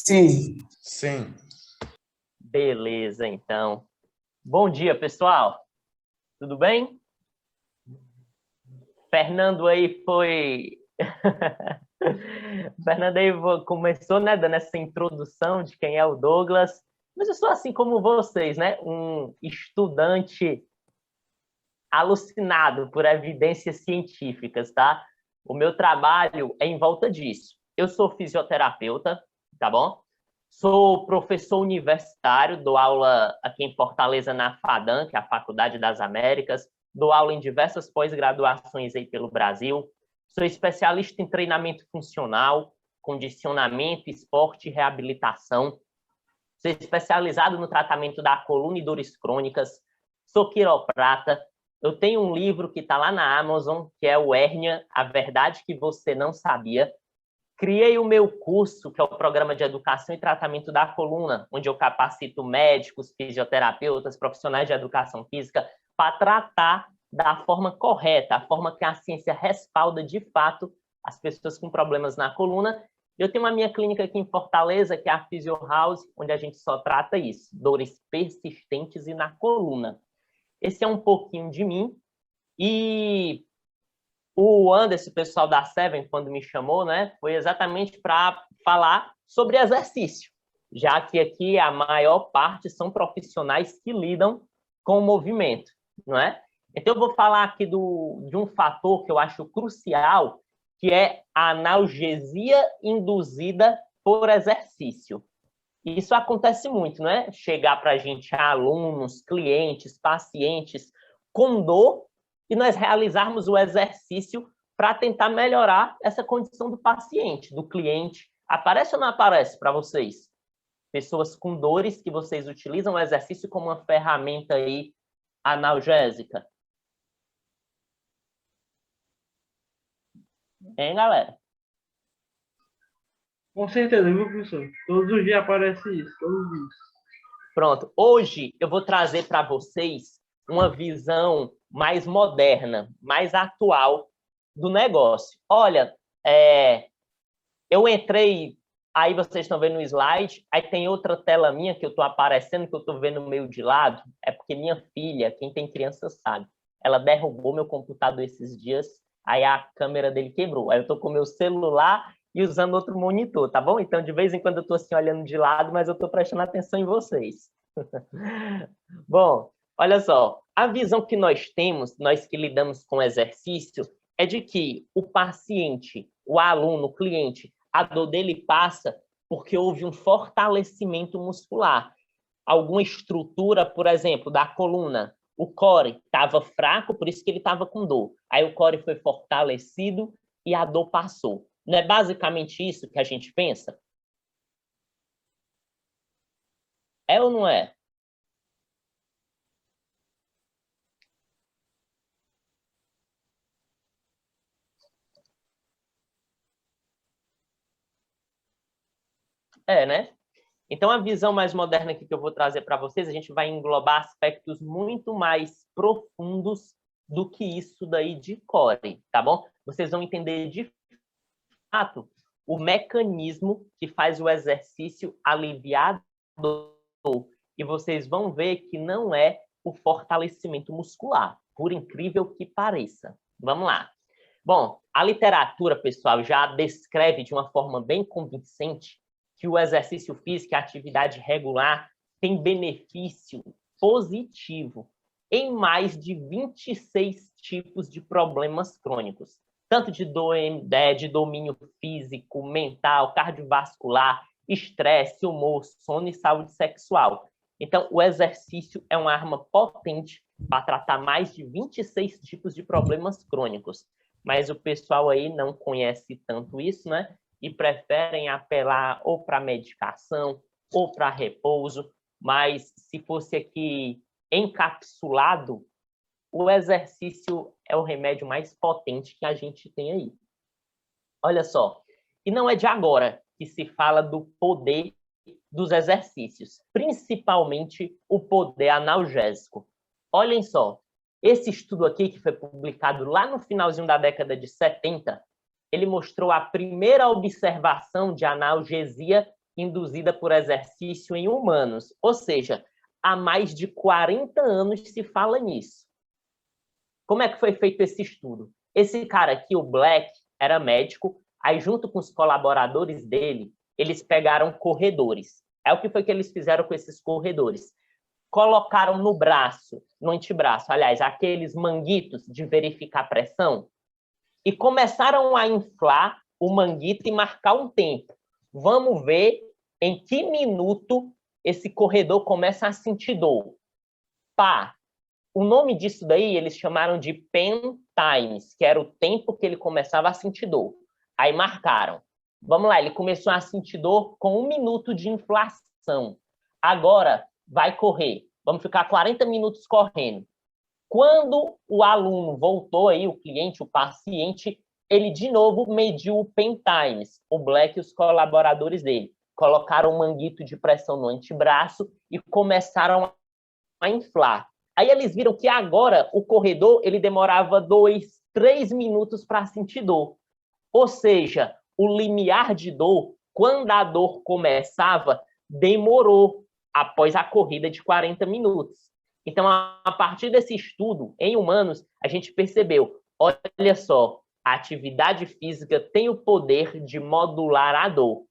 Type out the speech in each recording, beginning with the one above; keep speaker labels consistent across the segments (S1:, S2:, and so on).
S1: Sim.
S2: Sim.
S3: Beleza, então. Bom dia, pessoal. Tudo bem? Fernando aí foi... Fernando aí começou, né, dando essa introdução de quem é o Douglas. Mas eu sou assim como vocês, né? Um estudante alucinado por evidências científicas, tá? O meu trabalho é em volta disso. Eu sou fisioterapeuta, tá bom? Sou professor universitário, dou aula aqui em Fortaleza na FADAN, que é a Faculdade das Américas, dou aula em diversas pós-graduações aí pelo Brasil, sou especialista em treinamento funcional, condicionamento, esporte e reabilitação, sou especializado no tratamento da coluna e dores crônicas, sou quiroprata, eu tenho um livro que está lá na Amazon, que é o Hérnia, A Verdade que Você Não Sabia. Criei o meu curso, que é o Programa de Educação e Tratamento da Coluna, onde eu capacito médicos, fisioterapeutas, profissionais de educação física, para tratar da forma correta, a forma que a ciência respalda de fato as pessoas com problemas na coluna. Eu tenho a minha clínica aqui em Fortaleza, que é a Physio House, onde a gente só trata isso, dores persistentes e na coluna. Esse é um pouquinho de mim. E o Anderson, o pessoal da Seven, quando me chamou, né, foi exatamente para falar sobre exercício, já que aqui a maior parte são profissionais que lidam com o movimento, não é? Então eu vou falar aqui de um fator que eu acho crucial, que é a analgesia induzida por exercício. Isso acontece muito, não é? Chegar para a gente alunos, clientes, pacientes com dor e nós realizarmos o exercício para tentar melhorar essa condição do paciente, do cliente. Aparece ou não aparece para vocês? Pessoas com dores que vocês utilizam o exercício como uma ferramenta aí analgésica. Hein, galera?
S4: Com certeza, viu, professor? Todos os dias aparece isso, todos os dias.
S3: Pronto. Hoje eu vou trazer para vocês uma visão mais moderna, mais atual do negócio. Olha, eu entrei, aí vocês estão vendo o slide, aí tem outra tela minha que eu estou aparecendo, que eu estou vendo meio de lado, é porque minha filha, quem tem criança sabe, ela derrubou meu computador esses dias, aí a câmera dele quebrou. Aí eu estou com meu celular e usando outro monitor, tá bom? Então, de vez em quando eu estou assim olhando de lado, mas eu estou prestando atenção em vocês. Bom, olha só, a visão que nós temos, nós que lidamos com exercício, é de que o paciente, o aluno, o cliente, a dor dele passa porque houve um fortalecimento muscular. Alguma estrutura, por exemplo, da coluna, o core estava fraco, por isso que ele estava com dor. Aí o core foi fortalecido e a dor passou. Não é basicamente isso que a gente pensa? É ou não é? É, né? Então, a visão mais moderna aqui que eu vou trazer para vocês, a gente vai englobar aspectos muito mais profundos do que isso daí de core, tá bom? Vocês vão entender de fato o mecanismo que faz o exercício aliviar a dor. E vocês vão ver que não é o fortalecimento muscular, por incrível que pareça. Vamos lá. Bom, a literatura, pessoal, já descreve de uma forma bem convincente que o exercício físico e a atividade regular tem benefício positivo em mais de 26 tipos de problemas crônicos, tanto de domínio físico, mental, cardiovascular, estresse, humor, sono e saúde sexual. Então, o exercício é uma arma potente para tratar mais de 26 tipos de problemas crônicos. Mas o pessoal aí não conhece tanto isso, né? E preferem apelar ou para medicação ou para repouso. Mas se fosse aqui encapsulado, o exercício é o remédio mais potente que a gente tem aí. Olha só, e não é de agora que se fala do poder dos exercícios, principalmente o poder analgésico. Olhem só, esse estudo aqui, que foi publicado lá no finalzinho da década de 70, ele mostrou a primeira observação de analgesia induzida por exercício em humanos. Ou seja, há mais de 40 anos se fala nisso. Como é que foi feito esse estudo? Esse cara aqui, o Black, era médico, aí junto com os colaboradores dele, eles pegaram corredores. O que foi que eles fizeram com esses corredores? Colocaram no braço, no antebraço, aliás, aqueles manguitos de verificar pressão, e começaram a inflar o manguito e marcar um tempo. Vamos ver em que minuto esse corredor começa a sentir dor. Pá! O nome disso daí eles chamaram de pain times, que era o tempo que ele começava a sentir dor. Aí marcaram. Vamos lá, ele começou a sentir dor com 1 minuto de inflação. Agora vai correr. Vamos ficar 40 minutos correndo. Quando o aluno voltou aí, o cliente, o paciente, ele de novo mediu o pain times, o Black e os colaboradores dele. Colocaram um manguito de pressão no antebraço e começaram a inflar. Aí eles viram que agora o corredor ele demorava 2, 3 minutos para sentir dor. Ou seja, o limiar de dor, quando a dor começava, demorou após a corrida de 40 minutos. Então, a partir desse estudo em humanos, a gente percebeu, olha só, a atividade física tem o poder de modular a dor.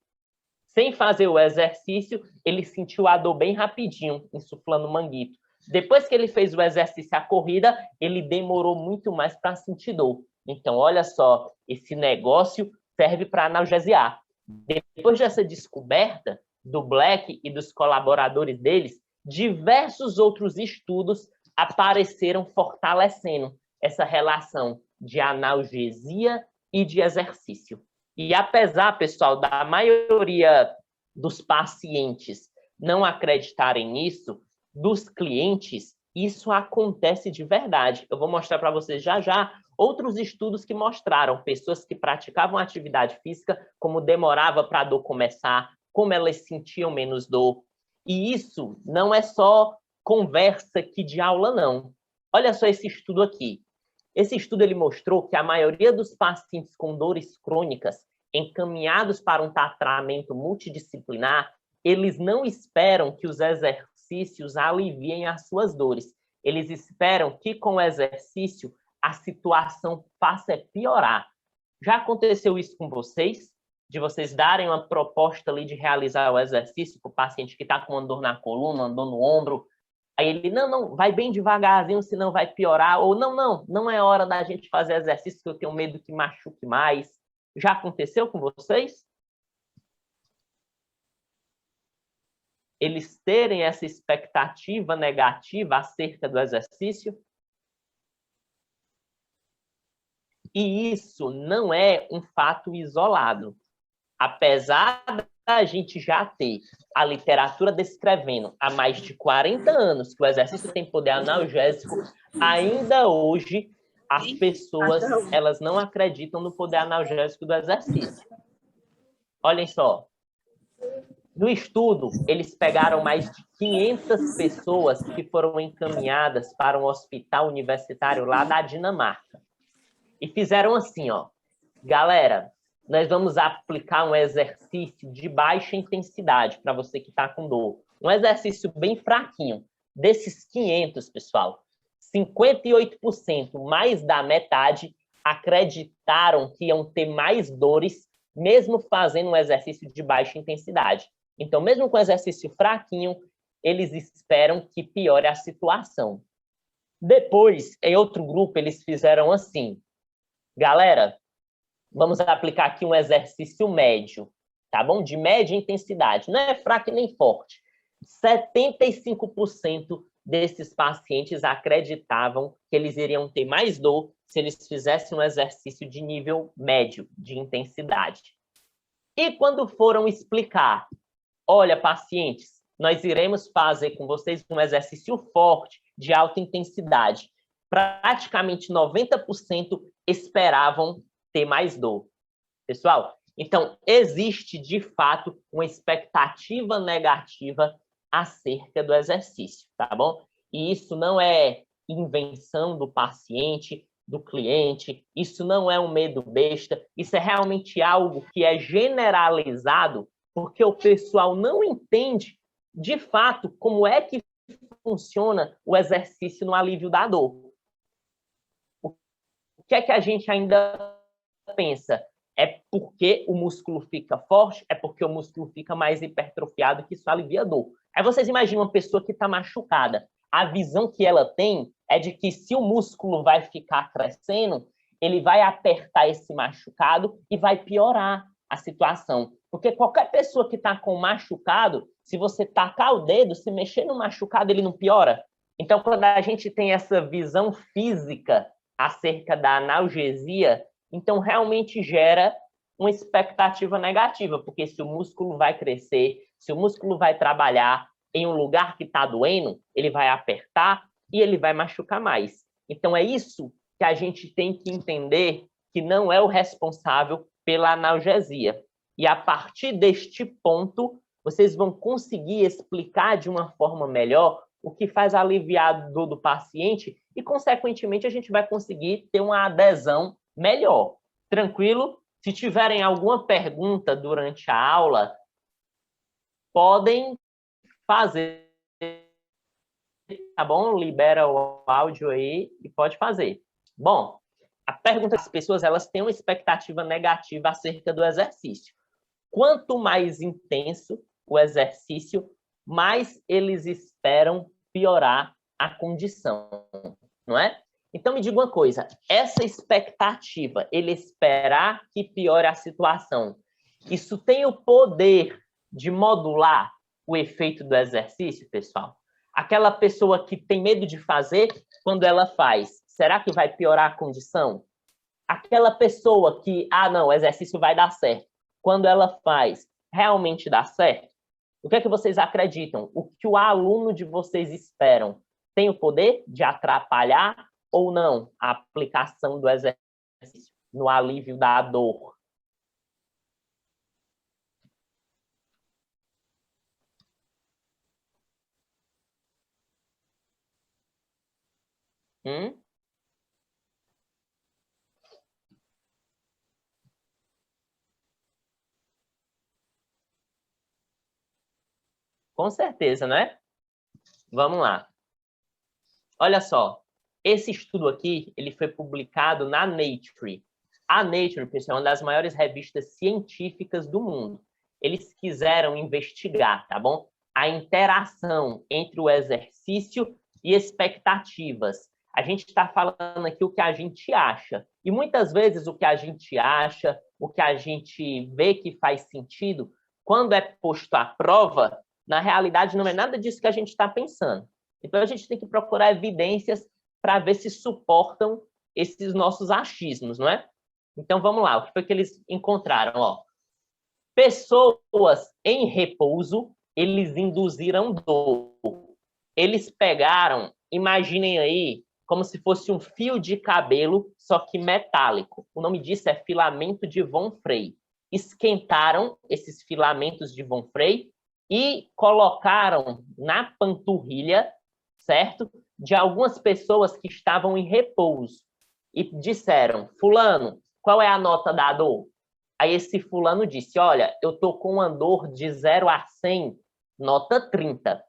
S3: Sem fazer o exercício, ele sentiu a dor bem rapidinho, insuflando o manguito. Depois que ele fez o exercício, a corrida, ele demorou muito mais para sentir dor. Então, olha só, esse negócio serve para analgesiar. Depois dessa descoberta do Black e dos colaboradores deles, diversos outros estudos apareceram fortalecendo essa relação de analgesia e de exercício. E apesar, pessoal, da maioria dos pacientes não acreditarem nisso, dos clientes, isso acontece de verdade. Eu vou mostrar para vocês já já outros estudos que mostraram pessoas que praticavam atividade física, como demorava para a dor começar, como elas sentiam menos dor. E isso não é só conversa aqui de aula, não. Olha só esse estudo aqui. Esse estudo ele mostrou que a maioria dos pacientes com dores crônicas encaminhados para um tratamento multidisciplinar, eles não esperam que os exercícios aliviem as suas dores. Eles esperam que com o exercício a situação passe a piorar. Já aconteceu isso com vocês? De vocês darem uma proposta ali de realizar o exercício para o paciente que está com uma dor na coluna, uma dor no ombro, aí ele, não, vai bem devagarzinho, senão vai piorar, ou não é hora da gente fazer exercício, que eu tenho medo que machuque mais. Já aconteceu com vocês? Eles terem essa expectativa negativa acerca do exercício? E isso não é um fato isolado. Apesar da gente já ter a literatura descrevendo há mais de 40 anos que o exercício tem poder analgésico, ainda hoje as pessoas elas não acreditam no poder analgésico do exercício. Olhem só. No estudo, eles pegaram mais de 500 pessoas que foram encaminhadas para um hospital universitário lá da Dinamarca. E fizeram assim, ó. Galera, nós vamos aplicar um exercício de baixa intensidade para você que está com dor. Um exercício bem fraquinho. Desses 500, pessoal, 58%, mais da metade, acreditaram que iam ter mais dores, mesmo fazendo um exercício de baixa intensidade. Então, mesmo com exercício fraquinho, eles esperam que piore a situação. Depois, em outro grupo, eles fizeram assim. Galera, vamos aplicar aqui um exercício médio, tá bom? De média intensidade. Não é fraco e nem forte. 75% desses pacientes acreditavam que eles iriam ter mais dor se eles fizessem um exercício de nível médio de intensidade. E quando foram explicar, olha, pacientes, nós iremos fazer com vocês um exercício forte, de alta intensidade. Praticamente 90% esperavam ter mais dor. Pessoal, então, existe, de fato, uma expectativa negativa acerca do exercício, tá bom? E isso não é invenção do paciente, do cliente, isso não é um medo besta, isso é realmente algo que é generalizado porque o pessoal não entende, de fato, como é que funciona o exercício no alívio da dor. O que é que a gente ainda pensa? É porque o músculo fica forte? É porque o músculo fica mais hipertrofiado, que isso alivia a dor. Aí vocês imaginam uma pessoa que está machucada. A visão que ela tem é de que se o músculo vai ficar crescendo, ele vai apertar esse machucado e vai piorar a situação. Porque qualquer pessoa que está com machucado, se você tacar o dedo, se mexer no machucado, ele não piora? Então, quando a gente tem essa visão física acerca da analgesia, então realmente gera uma expectativa negativa, porque se o músculo vai crescer, se o músculo vai trabalhar em um lugar que está doendo, ele vai apertar e ele vai machucar mais. Então, é isso que a gente tem que entender, que não é o responsável pela analgesia. E a partir deste ponto, vocês vão conseguir explicar de uma forma melhor o que faz aliviar a dor do paciente e, consequentemente, a gente vai conseguir ter uma adesão melhor. Tranquilo? Se tiverem alguma pergunta durante a aula, podem fazer, tá bom? Libera o áudio aí e pode fazer. Bom, a pergunta das pessoas, elas têm uma expectativa negativa acerca do exercício. Quanto mais intenso o exercício, mais eles esperam piorar a condição, não é? Então, me diga uma coisa, essa expectativa, ele esperar que piore a situação, isso tem o poder de modular o efeito do exercício, pessoal? Aquela pessoa que tem medo de fazer, quando ela faz, será que vai piorar a condição? Aquela pessoa que, não, o exercício vai dar certo, quando ela faz, realmente dá certo? O que é que vocês acreditam? O que o aluno de vocês esperam tem o poder de atrapalhar ou não a aplicação do exercício no alívio da dor? Com certeza, né? Vamos lá. Olha só, esse estudo aqui, ele foi publicado na Nature. A Nature, pessoal, é uma das maiores revistas científicas do mundo. Eles quiseram investigar, tá bom? A interação entre o exercício e expectativas. A gente está falando aqui o que a gente acha. E muitas vezes o que a gente acha, o que a gente vê que faz sentido, quando é posto à prova, na realidade não é nada disso que a gente está pensando. Então, a gente tem que procurar evidências para ver se suportam esses nossos achismos, não é? Então, vamos lá. O que foi que eles encontraram? Ó, pessoas em repouso, eles induziram dor. Eles pegaram, imaginem aí, como se fosse um fio de cabelo, só que metálico. O nome disso é filamento de Von Frey. Esquentaram esses filamentos de Von Frey e colocaram na panturrilha, certo? De algumas pessoas que estavam em repouso. E disseram, fulano, qual é a nota da dor? Aí esse fulano disse, olha, eu tô com uma dor de 0 a 100, nota 30.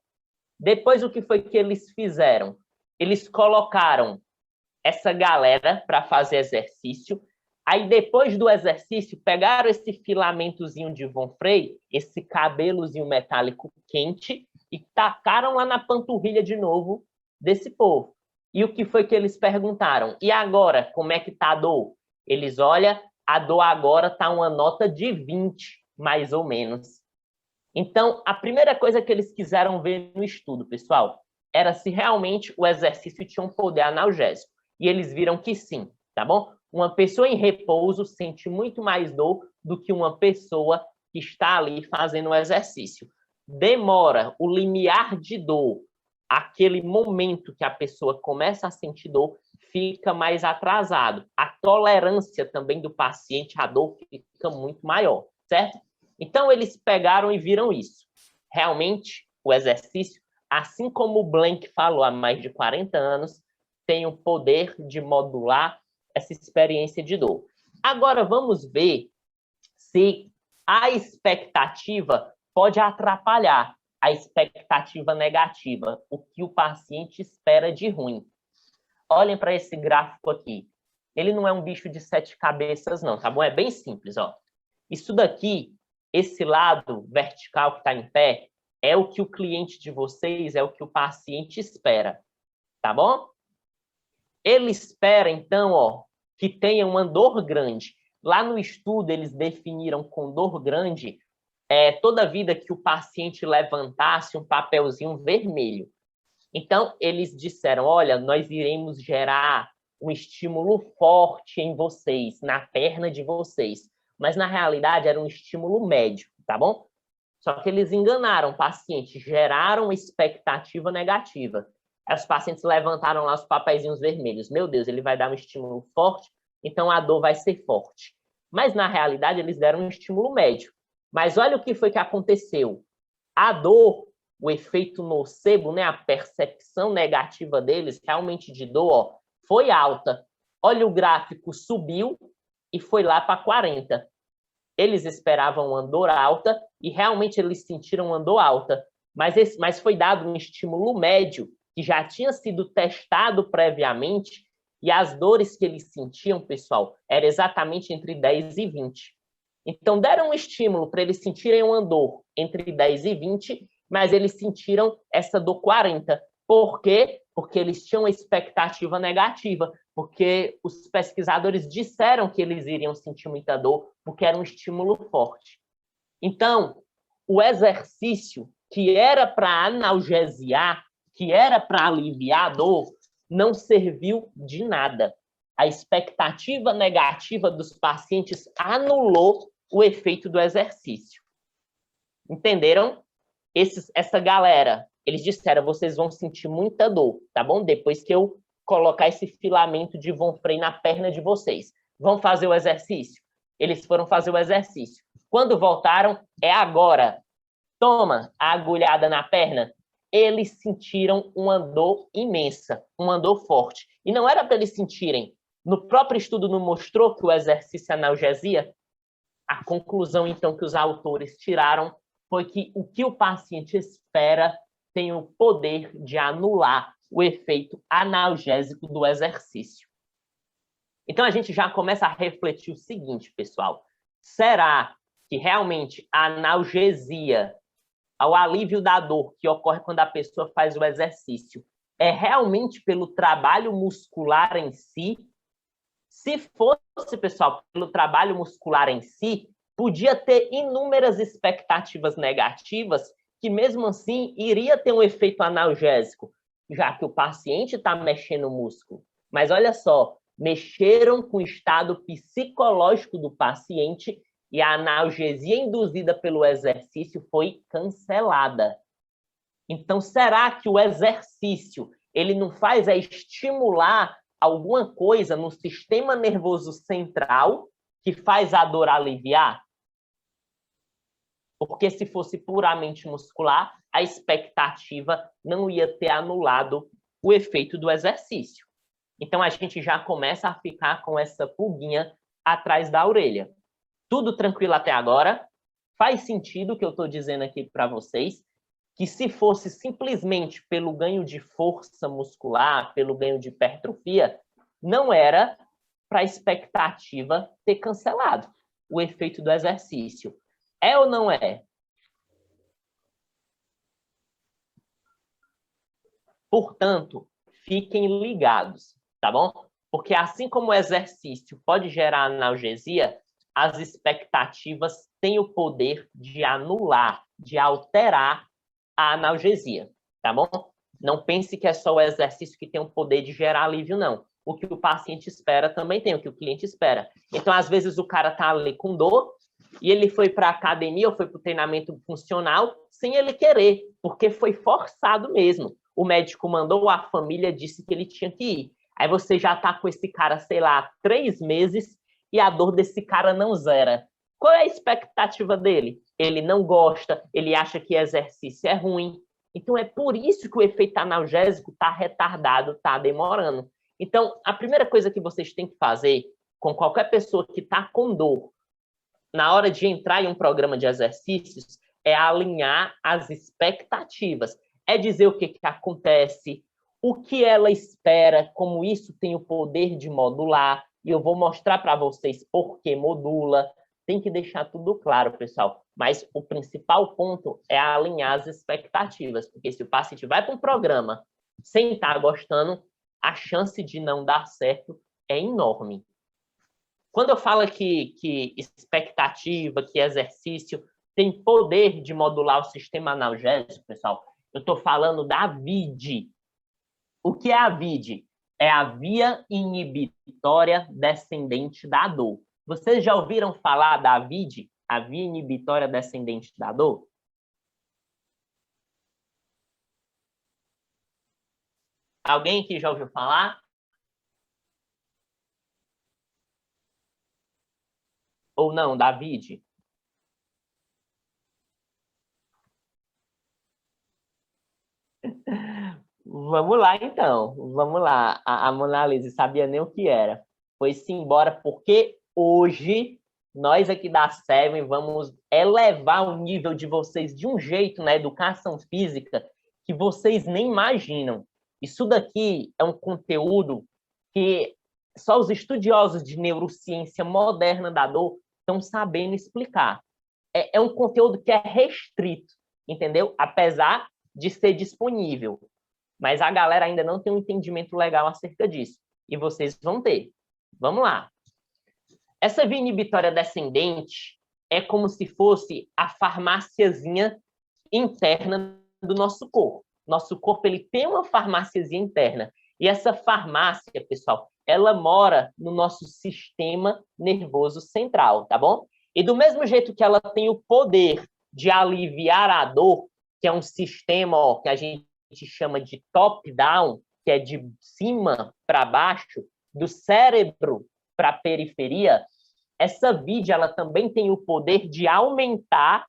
S3: Depois, o que foi que eles fizeram? Eles colocaram essa galera para fazer exercício. Aí, depois do exercício, pegaram esse filamentozinho de Von Frey, esse cabelozinho metálico quente, e tacaram lá na panturrilha de novo desse povo. E o que foi que eles perguntaram? E agora, como é que tá a dor? Eles, olha, a dor agora tá uma nota de 20, mais ou menos. Então, a primeira coisa que eles quiseram ver no estudo, pessoal, era se realmente o exercício tinha um poder analgésico. E eles viram que sim, tá bom? Uma pessoa em repouso sente muito mais dor do que uma pessoa que está ali fazendo o exercício. Demora o limiar de dor, aquele momento que a pessoa começa a sentir dor, fica mais atrasado. A tolerância também do paciente à dor fica muito maior, certo? Então, eles pegaram e viram isso. Realmente, o exercício, assim como o Blank falou há mais de 40 anos, tem o poder de modular essa experiência de dor. Agora, vamos ver se A expectativa pode atrapalhar a expectativa negativa, o que o paciente espera de ruim. Olhem para esse gráfico aqui. Ele não é um bicho de 7 cabeças, não, tá bom? É bem simples, ó. Isso daqui, esse lado vertical que está em pé, é o que o cliente de vocês, é o que o paciente espera, tá bom? Ele espera, então, ó, que tenha uma dor grande. Lá no estudo, eles definiram com dor grande toda vida que o paciente levantasse um papelzinho vermelho. Então, eles disseram, olha, nós iremos gerar um estímulo forte em vocês, na perna de vocês. Mas, na realidade, era um estímulo médio, tá bom? Só que eles enganaram o paciente, geraram expectativa negativa. Aí os pacientes levantaram lá os papeizinhos vermelhos. Meu Deus, ele vai dar um estímulo forte, então a dor vai ser forte. Mas, na realidade, eles deram um estímulo médio. Mas olha o que foi que aconteceu. A dor, o efeito nocebo, né, a percepção negativa deles, realmente de dor, ó, foi alta. Olha, o gráfico subiu e foi lá para 40. Eles esperavam uma dor alta e realmente eles sentiram uma dor alta. Mas foi dado um estímulo médio que já tinha sido testado previamente e as dores que eles sentiam, pessoal, era exatamente entre 10 e 20. Então, deram um estímulo para eles sentirem uma dor entre 10 e 20, mas eles sentiram essa dor 40. Por quê? Porque eles tinham uma expectativa negativa, porque os pesquisadores disseram que eles iriam sentir muita dor, porque era um estímulo forte. Então, o exercício que era para analgesiar, que era para aliviar a dor, não serviu de nada. A expectativa negativa dos pacientes anulou o efeito do exercício. Entenderam? Essa galera, eles disseram, vocês vão sentir muita dor, tá bom? Depois que eu colocar esse filamento de Vonfrey na perna de vocês. Vão fazer o exercício? Eles foram fazer o exercício. Quando voltaram, é agora. Toma a agulhada na perna. Eles sentiram uma dor imensa, uma dor forte. E não era para eles sentirem. No próprio estudo não mostrou que o exercício analgesia? A conclusão, então, que os autores tiraram foi que o que o paciente espera tem o poder de anular o efeito analgésico do exercício. Então, a gente já começa a refletir o seguinte, pessoal. Será que realmente a analgesia, o alívio da dor que ocorre quando a pessoa faz o exercício, é realmente pelo trabalho muscular em si? Se fosse, pessoal, pelo trabalho muscular em si, podia ter inúmeras expectativas negativas que, mesmo assim, iria ter um efeito analgésico, já que o paciente está mexendo o músculo. Mas olha só, mexeram com o estado psicológico do paciente e a analgesia induzida pelo exercício foi cancelada. Então, será que o exercício ele não faz estimular alguma coisa no sistema nervoso central que faz a dor aliviar? Porque se fosse puramente muscular, a expectativa não ia ter anulado o efeito do exercício. Então, a gente já começa a ficar com essa pulguinha atrás da orelha. Tudo tranquilo até agora? Faz sentido o que eu estou dizendo aqui para vocês? Que se fosse simplesmente pelo ganho de força muscular, pelo ganho de hipertrofia, não era para a expectativa ter cancelado o efeito do exercício. É ou não é? Portanto, fiquem ligados, tá bom? Porque assim como o exercício pode gerar analgesia, as expectativas têm o poder de anular, de alterar a analgesia, tá bom? Não pense que é só o exercício que tem o poder de gerar alívio, não. O que o paciente espera também tem, o que o cliente espera. Então, às vezes, o cara tá ali com dor e ele foi para a academia ou foi para o treinamento funcional sem ele querer, porque foi forçado mesmo. O médico mandou, a família disse que ele tinha que ir. Aí você já tá com esse cara, sei lá, 3 meses e a dor desse cara não zera. Qual é a expectativa dele? Ele não gosta, ele acha que exercício é ruim. Então, é por isso que o efeito analgésico está retardado, está demorando. Então, a primeira coisa que vocês têm que fazer com qualquer pessoa que está com dor, na hora de entrar em um programa de exercícios, é alinhar as expectativas. É dizer o que acontece, o que ela espera, como isso tem o poder de modular, e eu vou mostrar para vocês por que modula. Tem que deixar tudo claro, pessoal. Mas o principal ponto é alinhar as expectativas, porque se o paciente vai para um programa sem estar gostando, a chance de não dar certo é enorme. Quando eu falo que expectativa, que exercício tem poder de modular o sistema analgésico, pessoal, eu estou falando da VID. O que é a VID? É a via inibitória descendente da dor. Vocês já ouviram falar da VID? A via inibitória descendente da dor? Alguém aqui já ouviu falar? Ou não, da VID? Vamos lá, então. Vamos lá. A Mona Lisa sabia nem o que era. Foi-se embora, porque hoje nós aqui da Seven vamos elevar o nível de vocês de um jeito na educação física que vocês nem imaginam. Isso daqui é um conteúdo que só os estudiosos de neurociência moderna da dor estão sabendo explicar. É um conteúdo que é restrito, entendeu? Apesar de ser disponível. Mas a galera ainda não tem um entendimento legal acerca disso. E vocês vão ter. Vamos lá. Essa via inibitória descendente é como se fosse a farmáciazinha interna do nosso corpo. Nosso corpo ele tem uma farmáciazinha interna. E essa farmácia, pessoal, ela mora no nosso sistema nervoso central, tá bom? E do mesmo jeito que ela tem o poder de aliviar a dor, que é um sistema que a gente chama de top-down, que é de cima para baixo, do cérebro para a periferia, essa VID ela também tem o poder de aumentar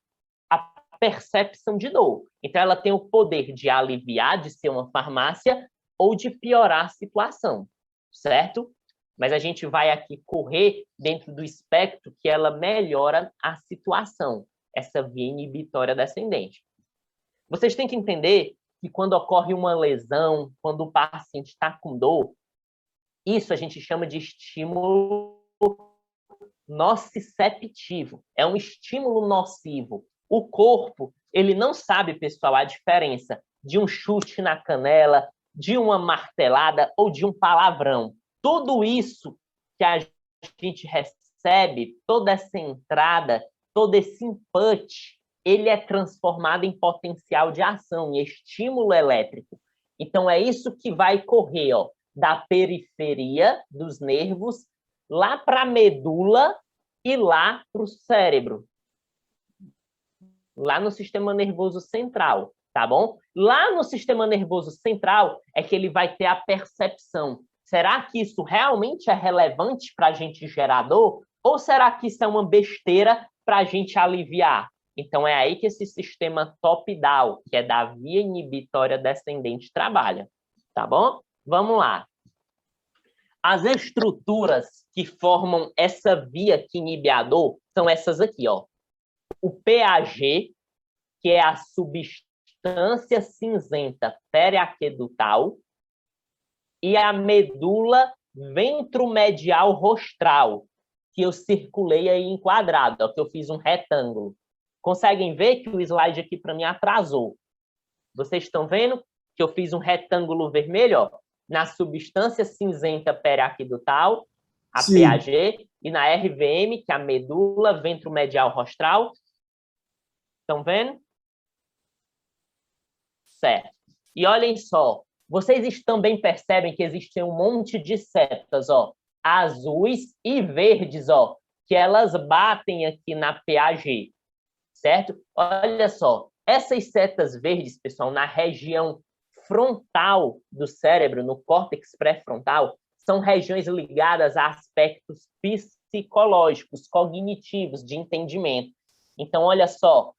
S3: a percepção de dor. Então, ela tem o poder de aliviar, de ser uma farmácia, ou de piorar a situação, certo? Mas a gente vai aqui correr dentro do espectro que ela melhora a situação, essa via inibitória descendente. Vocês têm que entender que quando ocorre uma lesão, quando o paciente está com dor, isso a gente chama de estímulo nociceptivo. É um estímulo nocivo. O corpo, ele não sabe, pessoal, a diferença de um chute na canela, de uma martelada ou de um palavrão. Tudo isso que a gente recebe, toda essa entrada, todo esse input, ele é transformado em potencial de ação, em estímulo elétrico. Então, é isso que vai correr da periferia dos nervos lá para a medula e lá para o cérebro, lá no sistema nervoso central, tá bom? Lá no sistema nervoso central é que ele vai ter a percepção. Será que isso realmente é relevante para a gente gerar dor? Ou será que isso é uma besteira para a gente aliviar? Então, é aí que esse sistema top-down, que é da via inibitória descendente, trabalha, tá bom? Vamos lá. As estruturas que formam essa via que inibe a dor são essas aqui, ó. O PAG, que é a substância cinzenta periaquedutal, e a medula ventromedial rostral, que eu circulei aí em quadrado, ó, que eu fiz um retângulo. Conseguem ver que o slide aqui para mim atrasou? Vocês estão vendo que eu fiz um retângulo vermelho, ó, na substância cinzenta periaquedutal, a
S1: Sim.
S3: PAG, e na RVM, que é a medula ventromedial rostral. Estão vendo? Certo. E olhem só, vocês também percebem que existem um monte de setas, ó, azuis e verdes, ó, que elas batem aqui na PAG, certo? Olha só, essas setas verdes, pessoal, na região frontal do cérebro, no córtex pré-frontal, são regiões ligadas a aspectos psicológicos, cognitivos, de entendimento. Então, olha só,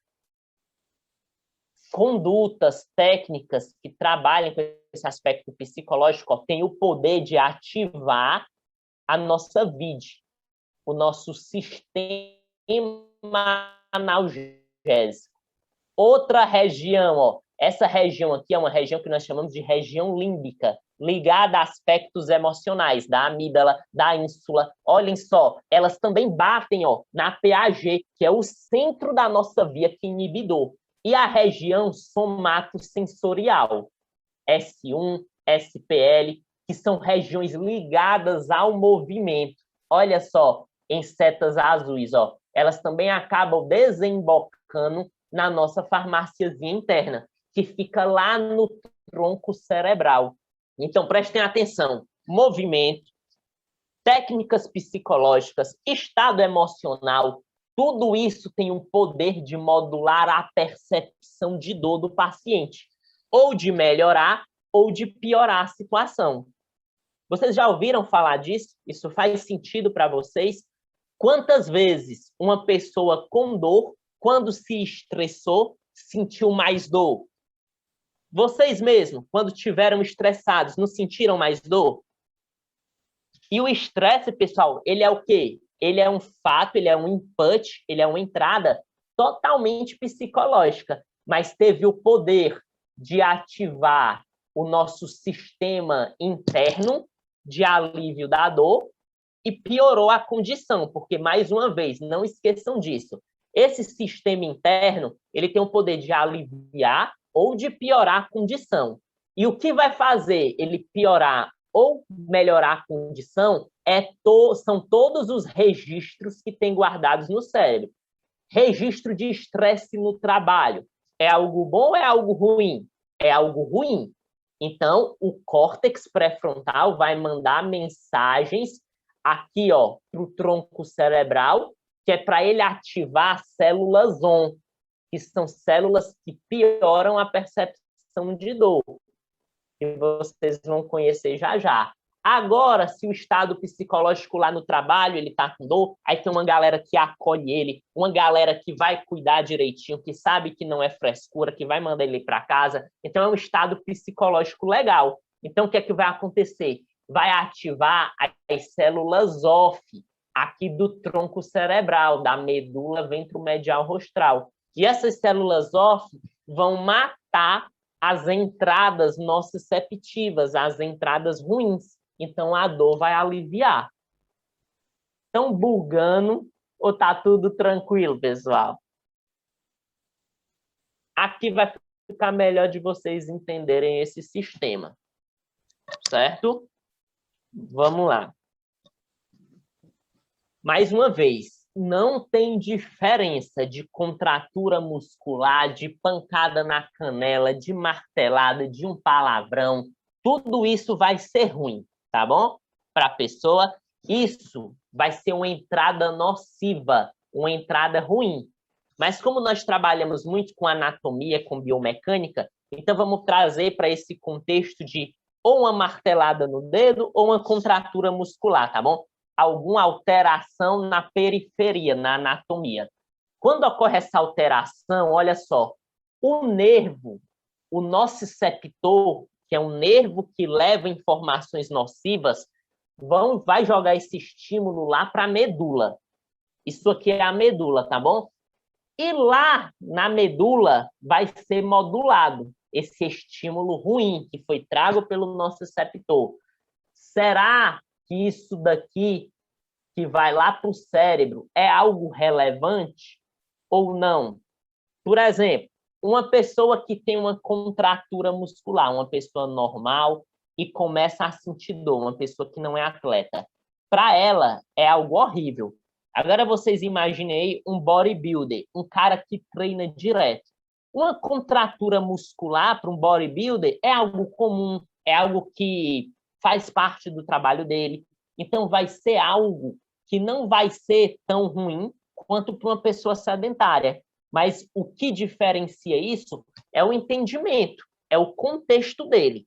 S3: condutas, técnicas que trabalham com esse aspecto psicológico ó, têm o poder de ativar a nossa VID, o nosso sistema analgésico. Outra região, ó, essa região aqui é uma região que nós chamamos de região límbica, ligada a aspectos emocionais, da amígdala, da ínsula. Olhem só, elas também batem, ó, na PAG, que é o centro da nossa via inibidor, e a região somatosensorial, S1, SPL, que são regiões ligadas ao movimento. Olha só, em setas azuis, ó, elas também acabam desembocando na nossa farmáciazinha interna, que fica lá no tronco cerebral. Então, prestem atenção. Movimento, técnicas psicológicas, estado emocional, tudo isso tem um poder de modular a percepção de dor do paciente, ou de melhorar, ou de piorar a situação. Vocês já ouviram falar disso? Isso faz sentido para vocês? Quantas vezes uma pessoa com dor, quando se estressou, sentiu mais dor? Vocês mesmos, quando estiveram estressados, não sentiram mais dor? E o estresse, pessoal, ele é o quê? Ele é um fato, ele é um input, ele é uma entrada totalmente psicológica, mas teve o poder de ativar o nosso sistema interno de alívio da dor e piorou a condição, porque, mais uma vez, não esqueçam disso, esse sistema interno, ele tem o poder de aliviar ou de piorar a condição. E o que vai fazer ele piorar ou melhorar a condição são todos os registros que tem guardados no cérebro. Registro de estresse no trabalho. É algo bom ou é algo ruim? É algo ruim. Então, o córtex pré-frontal vai mandar mensagens aqui, ó, para o tronco cerebral, que é para ele ativar células ON, que são células que pioram a percepção de dor, que vocês vão conhecer já já. Agora, se o estado psicológico lá no trabalho, ele está com dor, aí tem uma galera que acolhe ele, uma galera que vai cuidar direitinho, que sabe que não é frescura, que vai mandar ele para casa. Então, é um estado psicológico legal. Então, o que é que vai acontecer? Vai ativar as células OFF, aqui do tronco cerebral, da medula ventromedial rostral. E essas células OFF vão matar as entradas nociceptivas, as entradas ruins. Então, a dor vai aliviar. Estão bugando ou está tudo tranquilo, pessoal? Aqui vai ficar melhor de vocês entenderem esse sistema. Certo? Vamos lá. Mais uma vez, não tem diferença de contratura muscular, de pancada na canela, de martelada, de um palavrão. Tudo isso vai ser ruim, tá bom? Para a pessoa, isso vai ser uma entrada nociva, uma entrada ruim. Mas como nós trabalhamos muito com anatomia, com biomecânica, então vamos trazer para esse contexto de ou uma martelada no dedo ou uma contratura muscular, tá bom? Alguma alteração na periferia, na anatomia. Quando ocorre essa alteração, olha só, o nervo, o nociceptor, que é um nervo que leva informações nocivas, vai jogar esse estímulo lá para a medula. Isso aqui é a medula, tá bom? E lá na medula vai ser modulado esse estímulo ruim que foi trago pelo nociceptor. Será que isso daqui, que vai lá para o cérebro, é algo relevante ou não? Por exemplo, uma pessoa que tem uma contratura muscular, uma pessoa normal, e começa a sentir dor, uma pessoa que não é atleta. Para ela, é algo horrível. Agora vocês imaginem um bodybuilder, um cara que treina direto. Uma contratura muscular para um bodybuilder é algo comum, é algo que faz parte do trabalho dele. Então, vai ser algo que não vai ser tão ruim quanto para uma pessoa sedentária. Mas o que diferencia isso é o entendimento, é o contexto dele.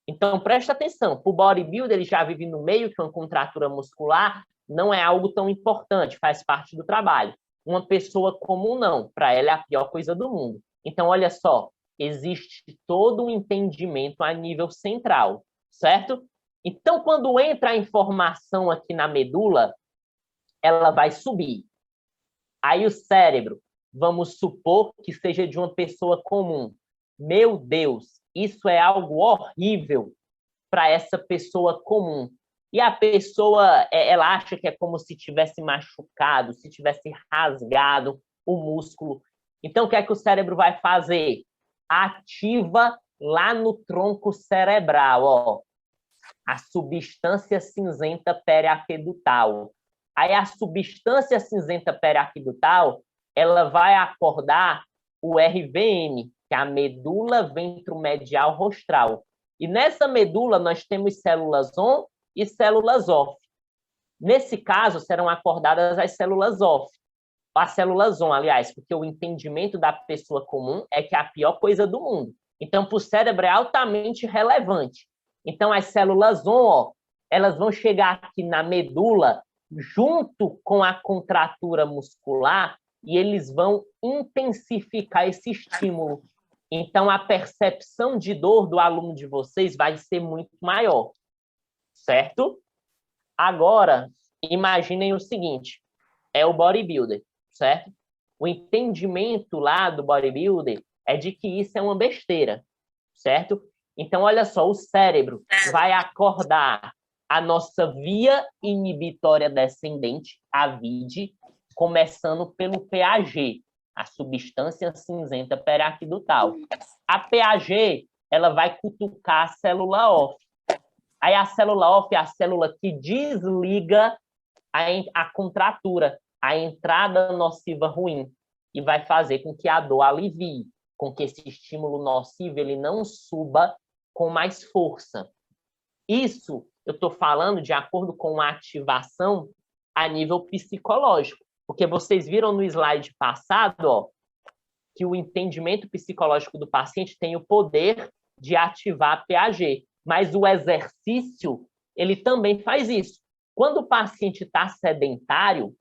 S3: Então, presta atenção, para o bodybuilder, ele já vive no meio que uma contratura muscular não é algo tão importante, faz parte do trabalho. Uma pessoa comum, não. Para ela é a pior coisa do mundo. Então, olha só, existe todo um entendimento a nível central, certo? Então, quando entra a informação aqui na medula, ela vai subir. Aí o cérebro, vamos supor que seja de uma pessoa comum. Meu Deus, isso é algo horrível para essa pessoa comum. E a pessoa, ela acha que é como se tivesse machucado, se tivesse rasgado o músculo. Então, o que é que o cérebro vai fazer? Ativa lá no tronco cerebral, ó, a substância cinzenta periaquedutal. Aí a substância cinzenta periaquedutal, ela vai acordar o RVM, que é a medula ventromedial rostral. E nessa medula nós temos células ON e células OFF. Nesse caso, serão acordadas as células OFF. As células ON, aliás, porque o entendimento da pessoa comum é que é a pior coisa do mundo. Então, para o cérebro é altamente relevante. Então, as células ON, ó, elas vão chegar aqui na medula junto com a contratura muscular e eles vão intensificar esse estímulo. Então, a percepção de dor do aluno de vocês vai ser muito maior, certo? Agora, imaginem o seguinte, é o bodybuilder, certo? O entendimento lá do bodybuilder é de que isso é uma besteira, certo? Então, olha só, o cérebro vai acordar a nossa via inibitória descendente, a VID, começando pelo PAG, a substância cinzenta periaquedutal. A PAG, ela vai cutucar a célula OFF. Aí a célula OFF é a célula que desliga a contratura, a entrada nociva ruim, e vai fazer com que a dor alivie, com que esse estímulo nocivo ele não suba com mais força. Isso eu estou falando de acordo com a ativação a nível psicológico, porque vocês viram no slide passado, ó, que o entendimento psicológico do paciente tem o poder de ativar a PAG, mas o exercício, ele também faz isso. Quando o paciente está sedentário,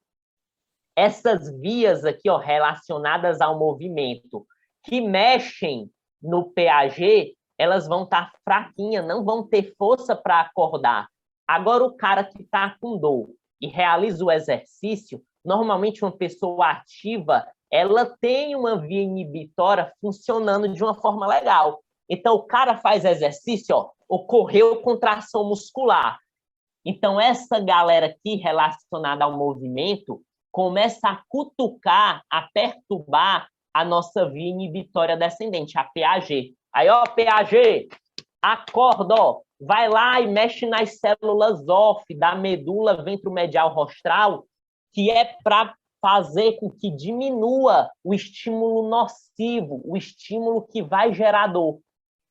S3: essas vias aqui, ó, relacionadas ao movimento, que mexem no PAG, elas vão estar fraquinhas, não vão ter força para acordar. Agora, o cara que está com dor e realiza o exercício, normalmente uma pessoa ativa, ela tem uma via inibitória funcionando de uma forma legal. Então, o cara faz exercício, ó, ocorreu contração muscular. Então, essa galera aqui relacionada ao movimento começa a cutucar, a perturbar a nossa via inibitória descendente, a PAG. Aí, ó, PAG, acorda, ó, vai lá e mexe nas células OFF da medula ventromedial rostral, que é para fazer com que diminua o estímulo nocivo, o estímulo que vai gerar dor.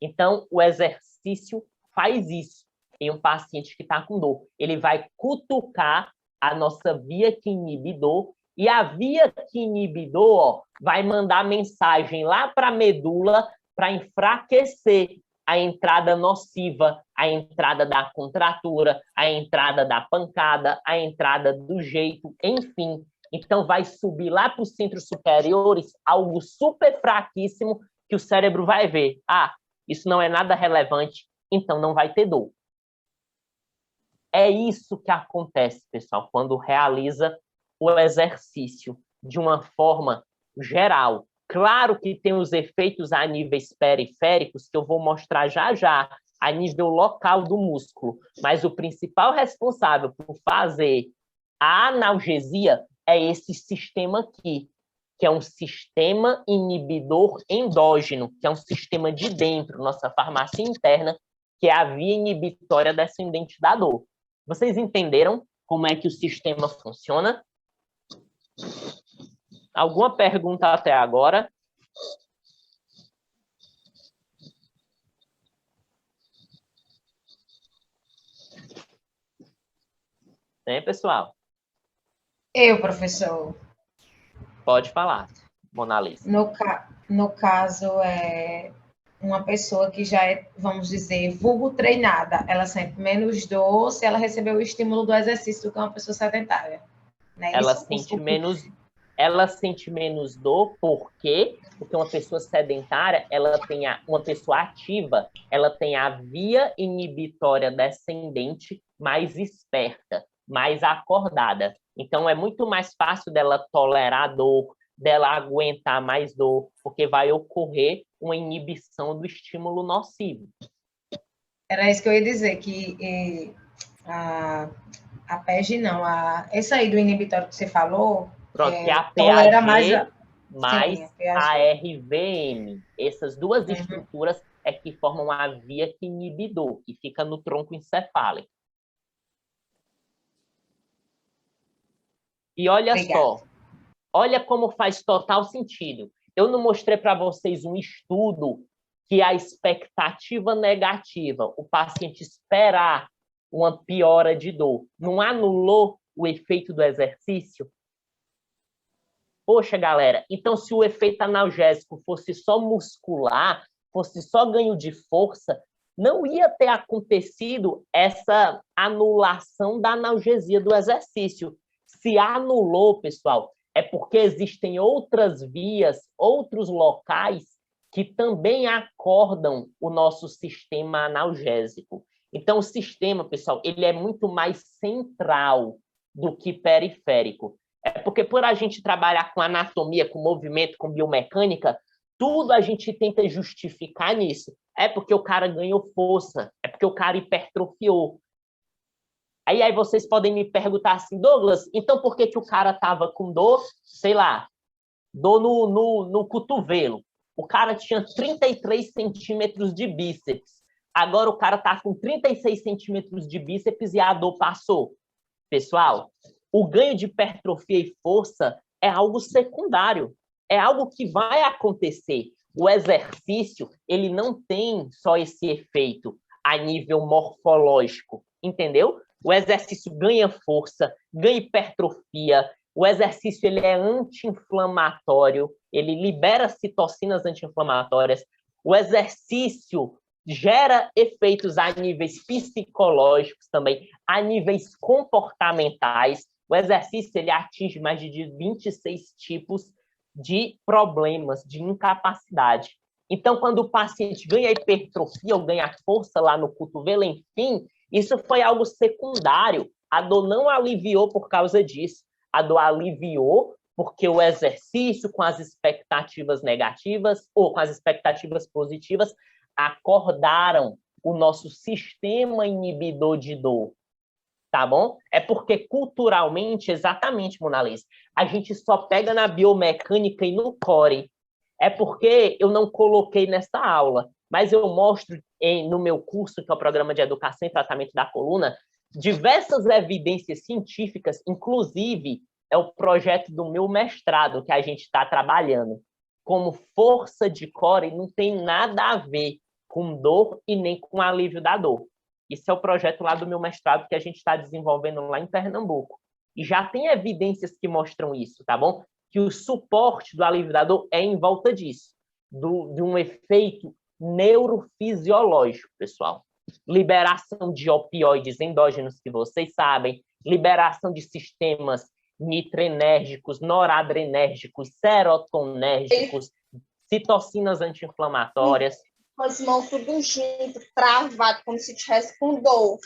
S3: Então, o exercício faz isso em um paciente que está com dor. Ele vai cutucar a nossa via que inibe dor, e a via que inibe dor, ó, vai mandar mensagem lá para a medula para enfraquecer a entrada nociva, a entrada da contratura, a entrada da pancada, a entrada do jeito, enfim. Então, vai subir lá para os centros superiores algo super fraquíssimo que o cérebro vai ver. Ah, isso não é nada relevante, então não vai ter dor. É isso que acontece, pessoal, quando realiza o exercício de uma forma geral. Claro que tem os efeitos a níveis periféricos, que eu vou mostrar já já, a nível local do músculo, mas o principal responsável por fazer a analgesia é esse sistema aqui, que é um sistema inibidor endógeno, que é um sistema de dentro, nossa farmácia interna, que é a via inibitória descendente da dor. Vocês entenderam como é que o sistema funciona? Alguma pergunta até agora? Tem, pessoal?
S1: Eu, professor.
S3: Pode falar, Mona Lisa.
S1: No caso, é uma pessoa que já é, vamos dizer, vulgo treinada, ela sente menos dor se ela receber o estímulo do exercício do que uma pessoa sedentária. Não é
S3: ela
S1: isso?
S3: sente menos dor, por quê? Porque uma pessoa sedentária, uma pessoa ativa, ela tem a via inibitória descendente mais esperta, mais acordada. Então, é muito mais fácil dela tolerar dor, dela aguentar mais dor, porque vai ocorrer uma inibição do estímulo nocivo.
S1: Era isso que eu ia dizer, que a PEG não, essa aí do inibitório que você falou,
S3: Pronto, que é a
S1: tolera
S3: PAG
S1: sim,
S3: mais
S1: a PAG.
S3: a RVM. Essas duas estruturas é que formam a via que inibe dor, que fica no tronco encefálico. E olha
S1: Obrigada.
S3: só, olha como faz total sentido. Eu não mostrei para vocês um estudo que a expectativa negativa, o paciente esperar uma piora de dor, não anulou o efeito do exercício? Poxa, galera, então se o efeito analgésico fosse só muscular, fosse só ganho de força, não ia ter acontecido essa anulação da analgesia do exercício. Se anulou, pessoal, é porque existem outras vias, outros locais que também acordam o nosso sistema analgésico. Então, o sistema, pessoal, ele é muito mais central do que periférico. É porque por a gente trabalhar com anatomia, com movimento, com biomecânica, tudo a gente tenta justificar nisso. É porque o cara ganhou força, é porque o cara hipertrofiou. Aí vocês podem me perguntar assim, Douglas, então por que o cara estava com dor, sei lá, dor no cotovelo? O cara tinha 33 centímetros de bíceps. Agora o cara está com 36 centímetros de bíceps e a dor passou. Pessoal, o ganho de hipertrofia e força é algo secundário. É algo que vai acontecer. O exercício, ele não tem só esse efeito a nível morfológico, entendeu? O exercício ganha força, ganha hipertrofia, o exercício ele é anti-inflamatório, ele libera citocinas anti-inflamatórias, o exercício gera efeitos a níveis psicológicos também, a níveis comportamentais. O exercício ele atinge mais de 26 tipos de problemas, de incapacidade. Então, quando o paciente ganha hipertrofia ou ganha força lá no cotovelo, enfim, isso foi algo secundário. A dor não aliviou por causa disso. A dor aliviou porque o exercício com as expectativas negativas ou com as expectativas positivas acordaram o nosso sistema inibidor de dor, tá bom? É porque culturalmente, exatamente, Monalisa, a gente só pega na biomecânica e no core. É porque eu não coloquei nessa aula, mas eu mostro no meu curso, que é o Programa de Educação e Tratamento da Coluna, diversas evidências científicas, inclusive é o projeto do meu mestrado que a gente está trabalhando. Como força de core não tem nada a ver com dor e nem com alívio da dor. Esse é o projeto lá do meu mestrado que a gente está desenvolvendo lá em Pernambuco. E já tem evidências que mostram isso, tá bom? Que o suporte do alívio da dor é em volta disso, de um efeito neurofisiológico, pessoal. Liberação de opioides endógenos, que vocês sabem, liberação de sistemas nitrenérgicos, noradrenérgicos, serotonérgicos, citocinas anti-inflamatórias.
S2: Com as mãos tudo junto, travado, como se tivesse com dor.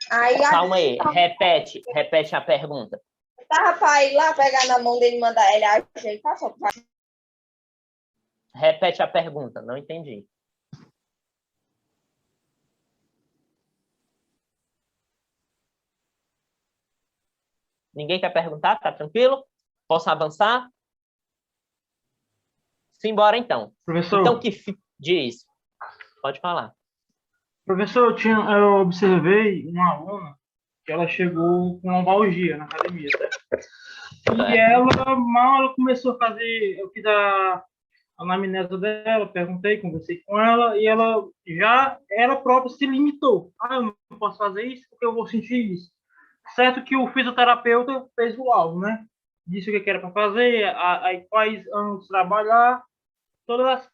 S2: Aí,
S3: calma aí, repete a pergunta.
S2: Tava para ir lá pegar na mão dele e mandar ele ajeitar, só pra...
S3: Repete a pergunta, não entendi. Ninguém quer perguntar? Tá tranquilo? Posso avançar? Simbora, então.
S4: Professor,
S3: então, que diz? Pode falar.
S4: Professor, eu observei uma aluna que ela chegou com lombalgia na academia, certo? E ela começou a fazer, eu fiz a anamnese dela, perguntei, conversei com ela, e ela própria se limitou. Eu não posso fazer isso porque eu vou sentir isso. Certo que o fisioterapeuta fez o alvo, né? Disse o que era para fazer, quais anos trabalhar, todas as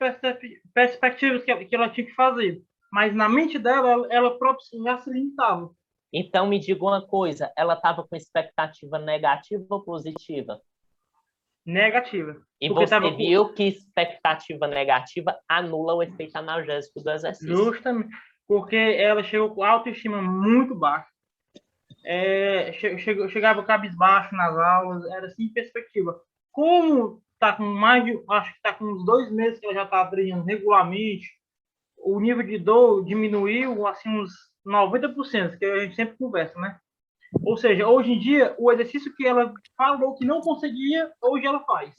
S4: perspectivas que ela tinha que fazer. Mas na mente dela, ela própria já se limitava.
S3: Então, me diga uma coisa, ela estava com expectativa negativa ou positiva?
S4: Negativa.
S3: E você viu que expectativa negativa anula o efeito analgésico do exercício.
S4: Justamente. Porque ela chegou com autoestima muito baixa. chegava cabisbaixo nas aulas, era assim, perspectiva. Como tá com acho que está com uns 2 meses que ela já está treinando regularmente, o nível de dor diminuiu assim uns 90%, que a gente sempre conversa, né? Ou seja, hoje em dia, o exercício que ela falou que não conseguia, hoje ela faz.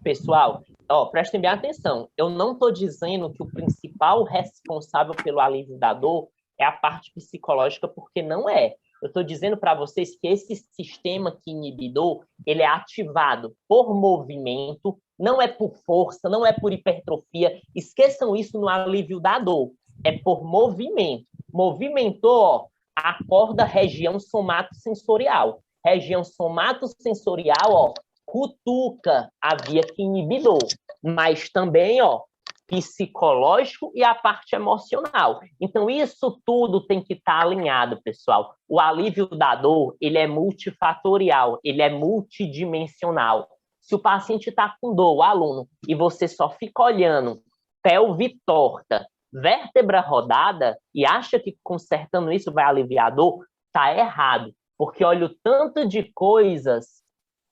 S3: Pessoal, prestem bem atenção. Eu não estou dizendo que o principal responsável pelo alívio da dor é a parte psicológica, porque não é. Eu estou dizendo para vocês que esse sistema que inibe dor, ele é ativado por movimento, não é por força, não é por hipertrofia. Esqueçam isso no alívio da dor. É por movimento. Movimentou, acorda a região somatosensorial. Região somatosensorial, cutuca a via que inibe dor, mas também, psicológico e a parte emocional. Então, isso tudo tem que estar alinhado, pessoal. O alívio da dor, ele é multifatorial, ele é multidimensional. Se o paciente está com dor, o aluno, e você só fica olhando pelve torta, vértebra rodada, e acha que consertando isso vai aliviar a dor, está errado. Porque olha o tanto de coisas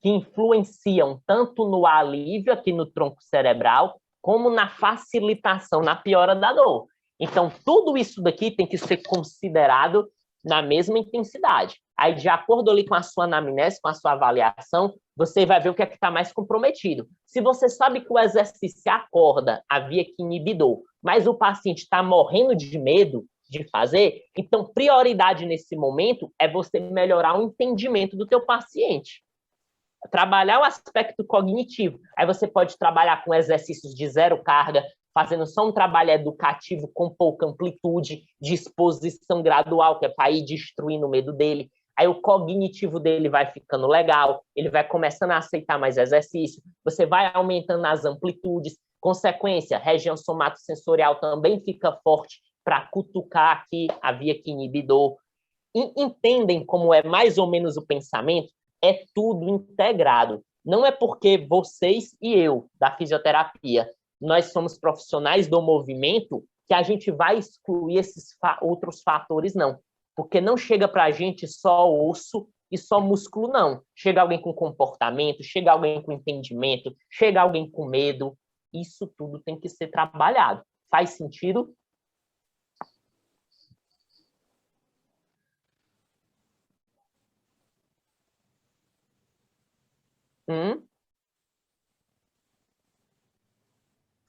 S3: que influenciam tanto no alívio aqui no tronco cerebral, como na facilitação, na piora da dor. Então, tudo isso daqui tem que ser considerado na mesma intensidade. Aí, de acordo ali com a sua anamnese, com a sua avaliação, você vai ver o que é que está mais comprometido. Se você sabe que o exercício acorda a via que inibe dor, mas o paciente está morrendo de medo de fazer, então prioridade nesse momento é você melhorar o entendimento do teu paciente. Trabalhar o aspecto cognitivo. Aí você pode trabalhar com exercícios de zero carga, fazendo só um trabalho educativo com pouca amplitude, de exposição gradual, que é para ir destruindo o medo dele. Aí o cognitivo dele vai ficando legal, ele vai começando a aceitar mais exercício, você vai aumentando as amplitudes. Consequência, região somatosensorial também fica forte para cutucar aqui a via que inibe dor. Entendem como é mais ou menos o pensamento? É tudo integrado. Não é porque vocês e eu, da fisioterapia, nós somos profissionais do movimento, que a gente vai excluir esses outros fatores, não. Porque não chega para a gente só osso e só músculo, não. Chega alguém com comportamento, chega alguém com entendimento, chega alguém com medo. Isso tudo tem que ser trabalhado. Faz sentido?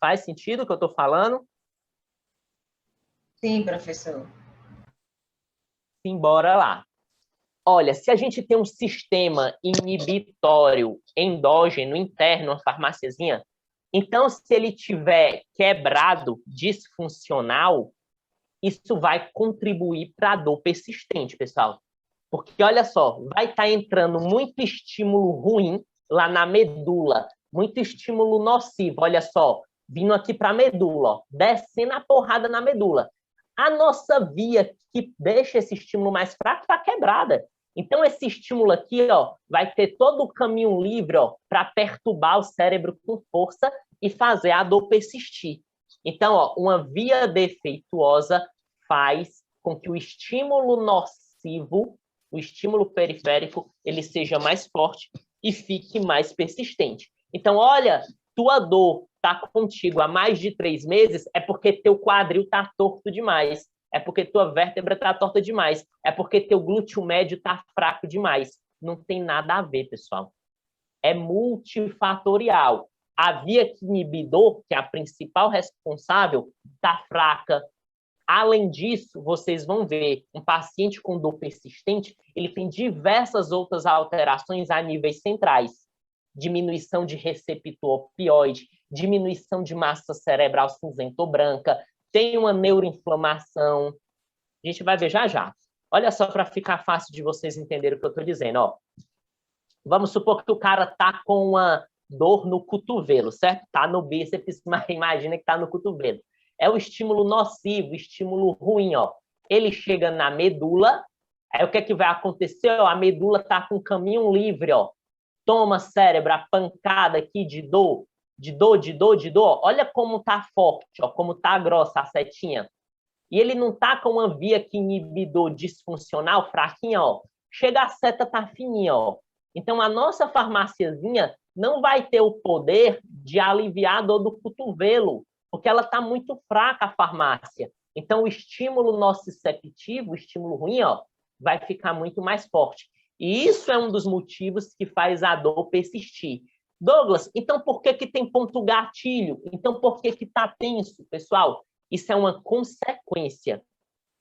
S3: Faz sentido o que eu estou falando?
S1: Sim, professor.
S3: Simbora lá. Olha, se a gente tem um sistema inibitório endógeno, interno, uma farmáciazinha, então, se ele tiver quebrado, disfuncional, isso vai contribuir para a dor persistente, pessoal. Porque, olha só, vai estar entrando muito estímulo ruim lá na medula, muito estímulo nocivo, olha só, vindo aqui para a medula, descendo a porrada na medula. A nossa via que deixa esse estímulo mais fraco está quebrada. Então, esse estímulo aqui vai ter todo o caminho livre para perturbar o cérebro com força e fazer a dor persistir. Então, uma via defeituosa faz com que o estímulo nocivo, o estímulo periférico, ele seja mais forte e fique mais persistente. Então, olha, tua dor está contigo há mais de 3 meses, é porque teu quadril está torto demais, é porque tua vértebra está torta demais, é porque teu glúteo médio está fraco demais. Não tem nada a ver, pessoal. É multifatorial. A via que inibe dor, que é a principal responsável, está fraca. Além disso, vocês vão ver, um paciente com dor persistente, ele tem diversas outras alterações a níveis centrais. Diminuição de receptor opioide, diminuição de massa cerebral cinzenta ou branca, tem uma neuroinflamação. A gente vai ver já já. Olha só, para ficar fácil de vocês entenderem o que eu estou dizendo. Vamos supor que o cara está com uma dor no cotovelo, certo? Está no bíceps, mas imagina que está no cotovelo. É o estímulo nocivo, o estímulo ruim. Ele chega na medula, aí o que é que vai acontecer? A medula está com caminho livre. Toma, cérebro, a pancada aqui de dor. Olha como tá forte, como tá grossa a setinha. e ele não está com uma via que inibidor disfuncional fraquinha, ó, chega a seta tá fininha, ó. Então, a nossa farmáciazinha não vai ter o poder de aliviar a dor do cotovelo, porque ela está muito fraca, a farmácia. Então, o estímulo nociceptivo, o estímulo ruim, ó, vai ficar muito mais forte. E isso é um dos motivos que faz a dor persistir. Douglas, então por que tem ponto gatilho? Então por que está tenso, pessoal? Isso é uma consequência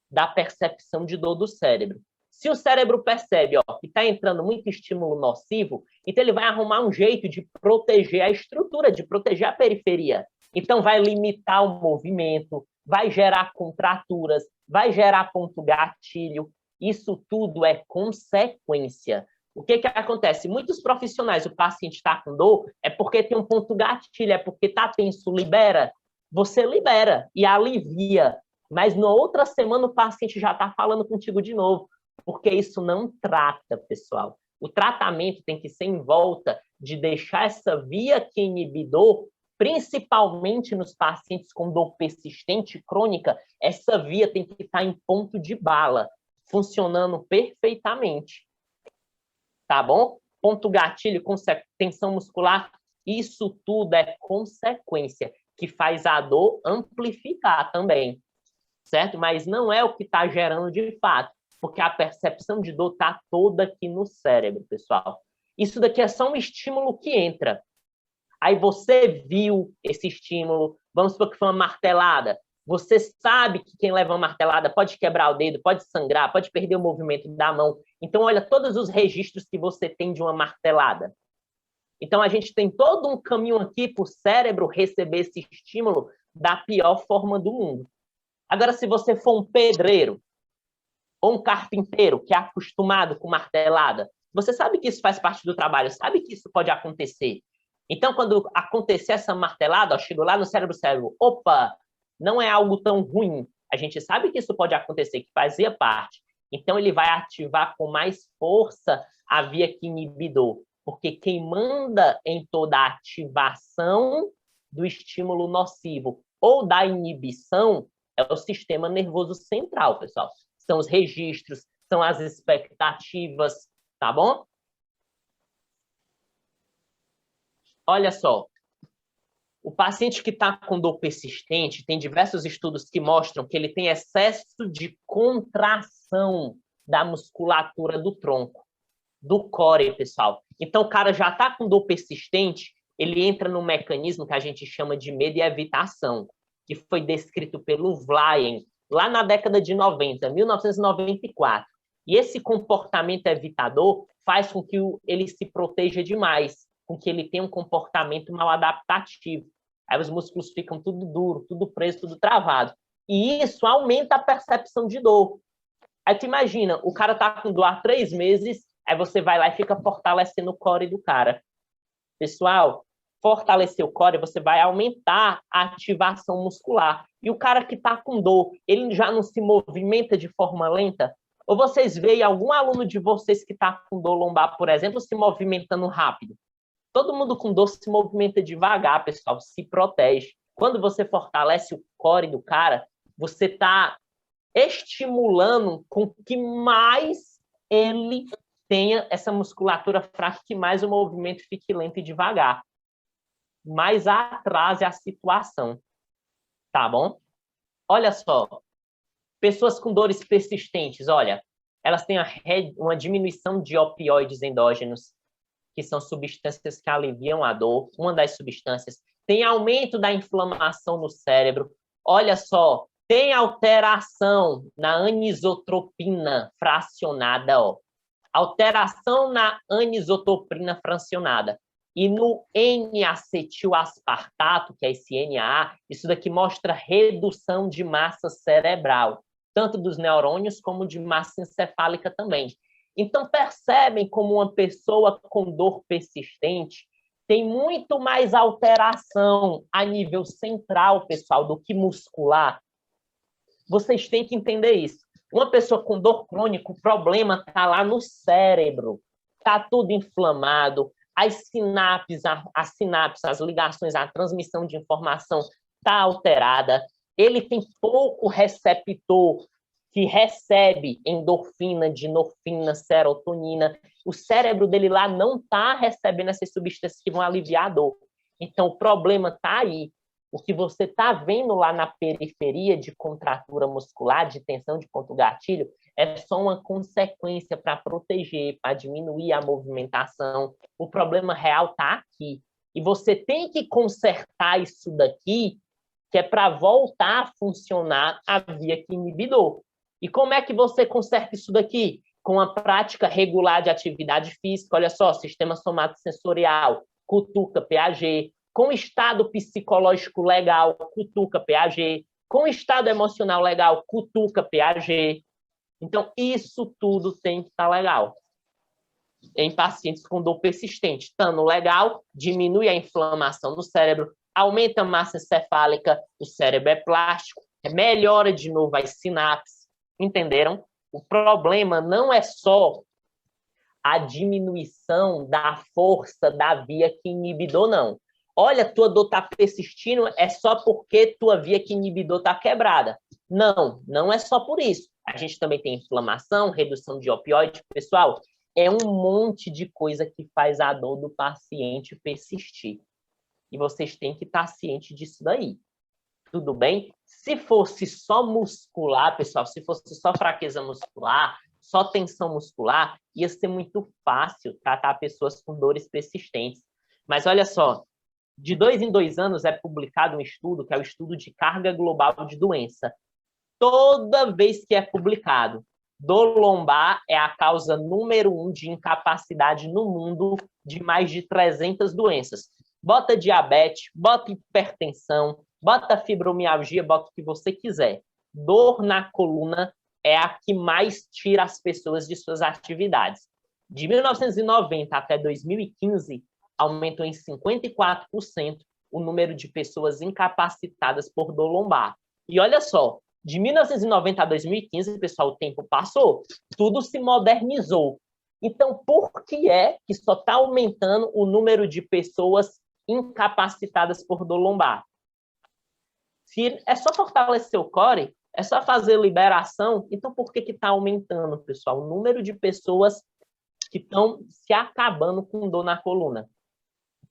S3: da percepção de dor do cérebro. Se o cérebro percebe que está entrando muito estímulo nocivo, então ele vai arrumar um jeito de proteger a estrutura, de proteger a periferia. Então vai limitar o movimento, vai gerar contraturas, vai gerar ponto gatilho. Isso tudo é consequência. O que acontece? Muitos profissionais, o paciente está com dor, é porque tem um ponto gatilho, é porque está tenso, libera. Você libera e alivia. Mas na outra semana o paciente já está falando contigo de novo, porque isso não trata, pessoal. O tratamento tem que ser em volta de deixar essa via que inibe dor, principalmente nos pacientes com dor persistente crônica, essa via tem que estar em ponto de bala, funcionando perfeitamente. Tá bom? Ponto gatilho, tensão muscular, isso tudo é consequência, que faz a dor amplificar também, certo? Mas não é o que está gerando de fato, porque a percepção de dor está toda aqui no cérebro, pessoal. Isso daqui é só um estímulo que entra. Aí você viu esse estímulo, vamos supor que foi uma martelada. Você sabe que quem leva uma martelada pode quebrar o dedo, pode sangrar, pode perder o movimento da mão. Então, olha todos os registros que você tem de uma martelada. Então, a gente tem todo um caminho aqui para o cérebro receber esse estímulo da pior forma do mundo. Agora, se você for um pedreiro ou um carpinteiro que é acostumado com martelada, você sabe que isso faz parte do trabalho, sabe que isso pode acontecer. Então, quando acontecer essa martelada, chegou lá no cérebro, opa, não é algo tão ruim. A gente sabe que isso pode acontecer, que fazia parte. Então, ele vai ativar com mais força a via que inibe dor, porque quem manda em toda a ativação do estímulo nocivo ou da inibição é o sistema nervoso central, pessoal. São os registros, são as expectativas, tá bom? Olha só, o paciente que está com dor persistente, tem diversos estudos que mostram que ele tem excesso de contração da musculatura do tronco, do core, pessoal. Então, o cara já está com dor persistente, ele entra num mecanismo que a gente chama de medo e evitação, que foi descrito pelo Vlaien, lá na década de 90, 1994. E esse comportamento evitador faz com que ele se proteja demais, com que ele tenha um comportamento mal adaptativo. Aí os músculos ficam tudo duro, tudo preso, tudo travado. E isso aumenta a percepção de dor. Aí tu imagina, o cara tá com dor há 3 meses, aí você vai lá e fica fortalecendo o core do cara. Pessoal, fortalecer o core, você vai aumentar a ativação muscular. E o cara que tá com dor, ele já não se movimenta de forma lenta? Ou vocês veem algum aluno de vocês que tá com dor lombar, por exemplo, se movimentando rápido? Todo mundo com dor se movimenta devagar, pessoal, se protege. Quando você fortalece o core do cara, você está estimulando com que mais ele tenha essa musculatura fraca, que mais o movimento fique lento e devagar. Mais atrase a situação. Tá bom? Olha só. Pessoas com dores persistentes, olha, elas têm uma diminuição de opioides endógenos, que são substâncias que aliviam a dor, uma das substâncias. Tem aumento da inflamação no cérebro. Olha só, tem alteração na anisotropina fracionada, ó. Alteração na anisotropina fracionada. E no N-acetilaspartato, que é esse NAA, isso daqui mostra redução de massa cerebral, tanto dos neurônios como de massa encefálica também. Então, percebem como uma pessoa com dor persistente tem muito mais alteração a nível central, pessoal, do que muscular. Vocês têm que entender isso. Uma pessoa com dor crônica, o problema está lá no cérebro. Está tudo inflamado, as sinapses, as ligações, a transmissão de informação está alterada. ele tem pouco receptor que recebe endorfina, dinofina, serotonina. O cérebro dele lá não está recebendo essas substâncias que vão aliviar a dor. Então, o problema está aí. O que você está vendo lá na periferia de contratura muscular, de tensão de ponto gatilho, é só uma consequência para proteger, para diminuir a movimentação. O problema real está aqui. E você tem que consertar isso daqui, que é para voltar a funcionar a via inibidor. E como é que você conserta isso daqui? Com a prática regular de atividade física, olha só, sistema somatosensorial, cutuca PAG, com estado psicológico legal, cutuca PAG, com estado emocional legal, cutuca PAG. Então, isso tudo tem que estar legal. Em pacientes com dor persistente, estando legal, diminui a inflamação no cérebro, aumenta a massa encefálica, o cérebro é plástico, melhora de novo as sinapses. Entenderam? O problema não é só a diminuição da força da via inibidor, não. Olha, tua dor está persistindo, é só porque tua via inibidor está quebrada. Não, não é só por isso. A gente também tem inflamação, redução de opioide. Pessoal, é um monte de coisa que faz a dor do paciente persistir. E vocês têm que estar cientes disso daí. Tudo bem? Se fosse só muscular, pessoal, se fosse só fraqueza muscular, só tensão muscular, ia ser muito fácil tratar pessoas com dores persistentes. Mas olha só, de 2 em 2 anos é publicado um estudo, que é o estudo de carga global de doença. Toda vez que é publicado, dor lombar é a causa número 1 de incapacidade no mundo de mais de 300 doenças. Bota diabetes, bota hipertensão, bota fibromialgia, bota o que você quiser. Dor na coluna é a que mais tira as pessoas de suas atividades. De 1990 até 2015, aumentou em 54% o número de pessoas incapacitadas por dor lombar. E olha só, de 1990 a 2015, pessoal, o tempo passou, tudo se modernizou. Então, por que é que só está aumentando o número de pessoas incapacitadas por dor lombar? Se é só fortalecer o core, é só fazer liberação, então por que está aumentando, pessoal, o número de pessoas que estão se acabando com dor na coluna?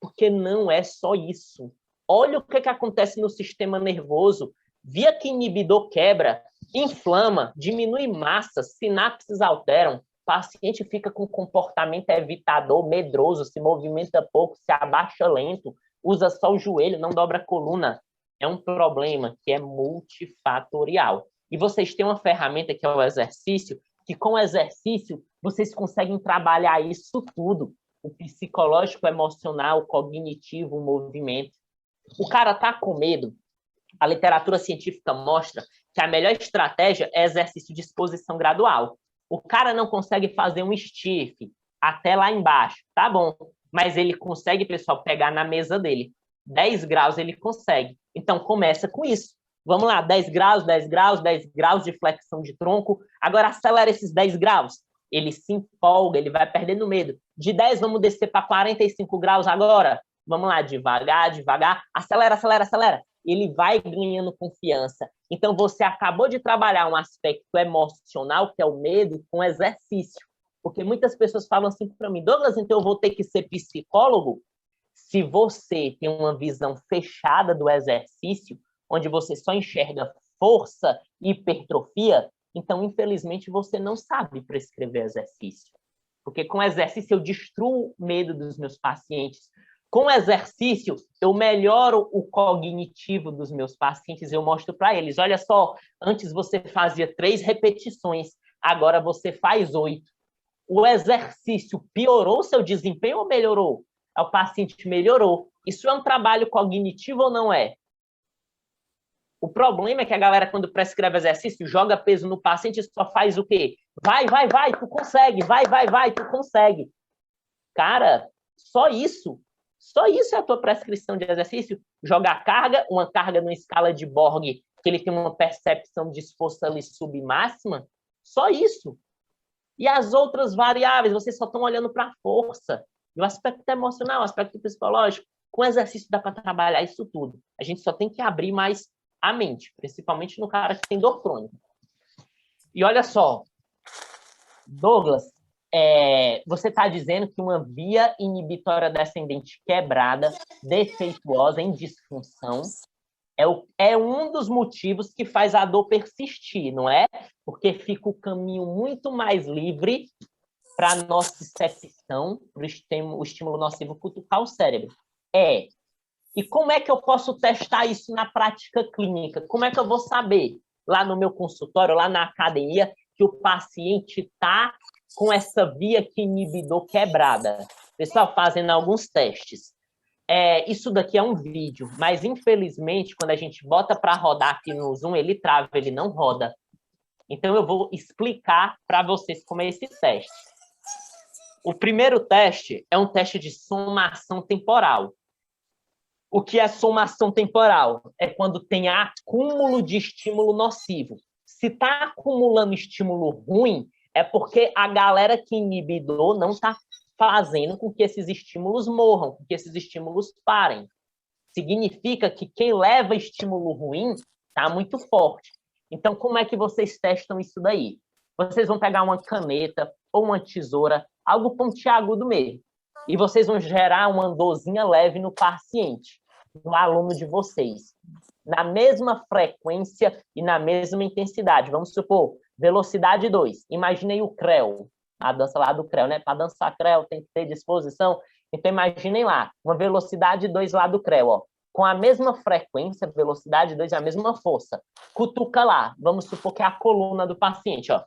S3: Porque não é só isso. Olha o que acontece no sistema nervoso. Via que inibidor quebra, inflama, diminui massa, sinapses alteram, o paciente fica com comportamento evitador, medroso, se movimenta pouco, se abaixa lento, usa só o joelho, não dobra a coluna. É um problema que é multifatorial. E vocês têm uma ferramenta que é o exercício, que com o exercício vocês conseguem trabalhar isso tudo. O psicológico, o emocional, o cognitivo, o movimento. O cara está com medo. A literatura científica mostra que a melhor estratégia é exercício de exposição gradual. O cara não consegue fazer um stiff até lá embaixo, tá bom, mas ele consegue, pessoal, pegar na mesa dele. 10 graus ele consegue. Então, começa com isso. Vamos lá, 10 graus, 10 graus, 10 graus de flexão de tronco. Agora, acelera esses 10 graus. Ele se empolga, ele vai perdendo medo. De 10, vamos descer para 45 graus agora. Vamos lá, devagar, devagar. Acelera, acelera, acelera. Ele vai ganhando confiança. Então, você acabou de trabalhar um aspecto emocional, que é o medo, com exercício. Porque muitas pessoas falam assim para mim, Douglas, então eu vou ter que ser psicólogo? Se você tem uma visão fechada do exercício, onde você só enxerga força e hipertrofia, então, infelizmente, você não sabe prescrever exercício. Porque com exercício eu destruo o medo dos meus pacientes. Com exercício, eu melhoro o cognitivo dos meus pacientes, eu mostro para eles, olha só, antes você fazia 3 repetições, agora você faz 8. O exercício piorou seu desempenho ou melhorou? O paciente melhorou. Isso é um trabalho cognitivo ou não é? O problema é que a galera, quando prescreve exercício, joga peso no paciente e só faz o quê? Vai, vai, vai, tu consegue. Vai, vai, vai, tu consegue. Cara, só isso é a tua prescrição de exercício? Jogar carga, uma carga numa escala de Borg, que ele tem uma percepção de esforço ali submáxima? Só isso. E as outras variáveis, vocês só estão olhando para a força. E o aspecto emocional, o aspecto psicológico, com exercício dá para trabalhar isso tudo. A gente só tem que abrir mais a mente, principalmente no cara que tem dor crônica. E olha só, Douglas, você está dizendo que uma via inibitória descendente quebrada, defeituosa, em disfunção, é um dos motivos que faz a dor persistir, não é? Porque fica o caminho muito mais livre para a nocicepção, para o estímulo nocivo cutucar o cérebro. E como é que eu posso testar isso na prática clínica? Como é que eu vou saber, lá no meu consultório, lá na academia, que o paciente está com essa via inibidor quebrada? Pessoal, fazendo alguns testes. Isso daqui é um vídeo, mas infelizmente, quando a gente bota para rodar aqui no Zoom, ele trava, ele não roda. Então, eu vou explicar para vocês como é esse teste. O primeiro teste é um teste de somação temporal. O que é somação temporal? É quando tem acúmulo de estímulo nocivo. Se está acumulando estímulo ruim, é porque a galera que inibe dor não está fazendo com que esses estímulos morram, com que esses estímulos parem. Significa que quem leva estímulo ruim está muito forte. Então, como é que vocês testam isso daí? Vocês vão pegar uma caneta ou uma tesoura, algo pontiagudo mesmo, e vocês vão gerar uma dorzinha leve no paciente, no aluno de vocês, na mesma frequência e na mesma intensidade. Vamos supor, velocidade 2. Imaginei o creu, a dança lá do creu, né? Para dançar creu tem que ter disposição. Então, imaginem lá, uma velocidade 2 lá do creu, ó. Com a mesma frequência, velocidade 2 e a mesma força. Cutuca lá. Vamos supor que é a coluna do paciente, ó.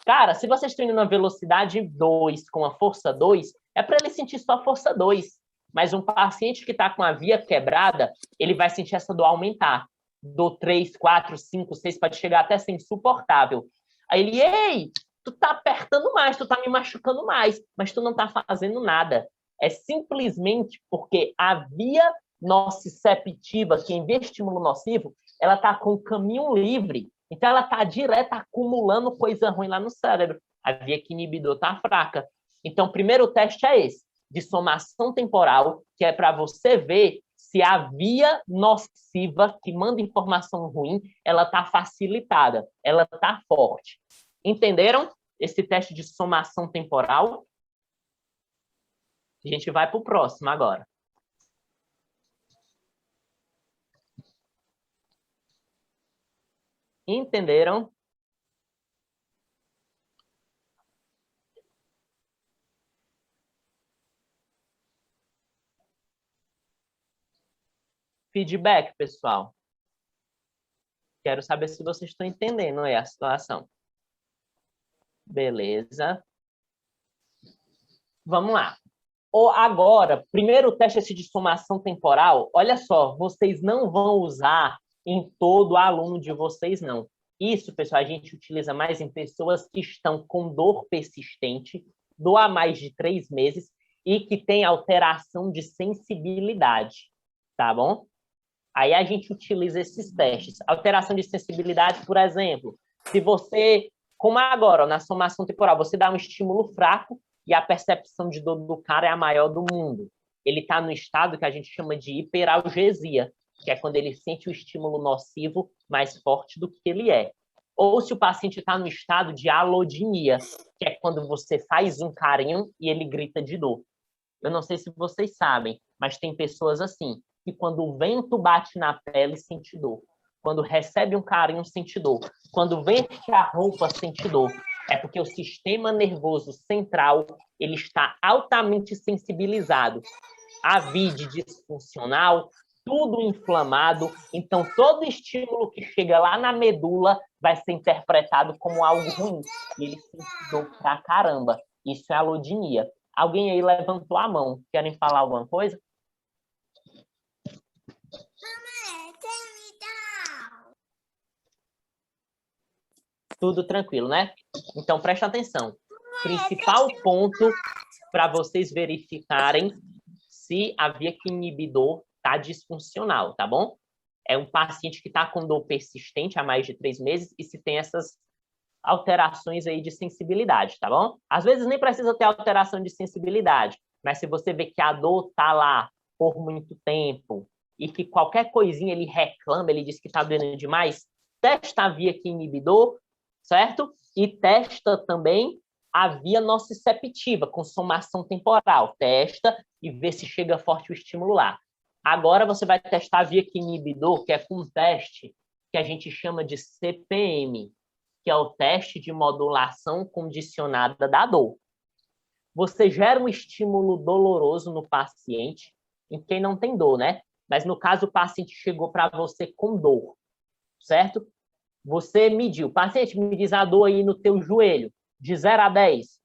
S3: Cara, se vocês estão indo na velocidade 2 com a força 2, é para ele sentir só a força 2. Mas um paciente que está com a via quebrada, ele vai sentir essa dor aumentar. Dor 3, 4, 5, 6, pode chegar até a ser insuportável. Aí ele, ei, tu tá apertando mais, tu tá me machucando mais, mas tu não tá fazendo nada. É simplesmente porque a via nociceptiva, que envia estímulo nocivo, ela tá com o caminho livre. Então ela tá direto acumulando coisa ruim lá no cérebro. A via inibidor tá fraca. Então o primeiro teste é esse, de somação temporal, que é para você ver se a via nociva, que manda informação ruim, ela está facilitada, ela está forte. Entenderam esse teste de somação temporal? A gente vai para o próximo agora. Entenderam? Feedback, pessoal. Quero saber se vocês estão entendendo aí a situação. Beleza. Vamos lá. Agora, primeiro teste esse de somação temporal. Olha só, vocês não vão usar em todo aluno de vocês, não. Isso, pessoal, a gente utiliza mais em pessoas que estão com dor persistente, dor há mais de 3 meses e que tem alteração de sensibilidade, tá bom? Aí a gente utiliza esses testes. Alteração de sensibilidade, por exemplo, se você, como agora, na somação temporal, você dá um estímulo fraco e a percepção de dor do cara é a maior do mundo. Ele está no estado que a gente chama de hiperalgesia, que é quando ele sente o estímulo nocivo mais forte do que ele é. Ou se o paciente está no estado de alodinia, que é quando você faz um carinho e ele grita de dor. Eu não sei se vocês sabem, mas tem pessoas assim, que quando o vento bate na pele, sente dor. Quando recebe um carinho, sente dor. Quando veste a roupa, sente dor. É porque o sistema nervoso central ele está altamente sensibilizado. A vide disfuncional, tudo inflamado. Então, todo estímulo que chega lá na medula vai ser interpretado como algo ruim. E ele sente dor pra caramba. Isso é alodinia. Alguém aí levantou a mão. Querem falar alguma coisa? Tudo tranquilo, né? Então, presta atenção. Principal ponto para vocês verificarem se a via inibidor está disfuncional, tá bom? É um paciente que está com dor persistente há mais de 3 meses e se tem essas alterações aí de sensibilidade, tá bom? Às vezes nem precisa ter alteração de sensibilidade, mas se você vê que a dor está lá por muito tempo e que qualquer coisinha ele reclama, ele diz que está doendo demais, testa a via aqui inibidor, certo? E testa também a via nociceptiva, com somação temporal. Testa e vê se chega forte o estímulo lá. Agora você vai testar a via inibidor, que é com um teste que a gente chama de CPM, que é o teste de modulação condicionada da dor. Você gera um estímulo doloroso no paciente, em quem não tem dor, né? Mas no caso o paciente chegou para você com dor, certo? Você mediu, o paciente me diz a dor aí no teu joelho, de 0 a 10.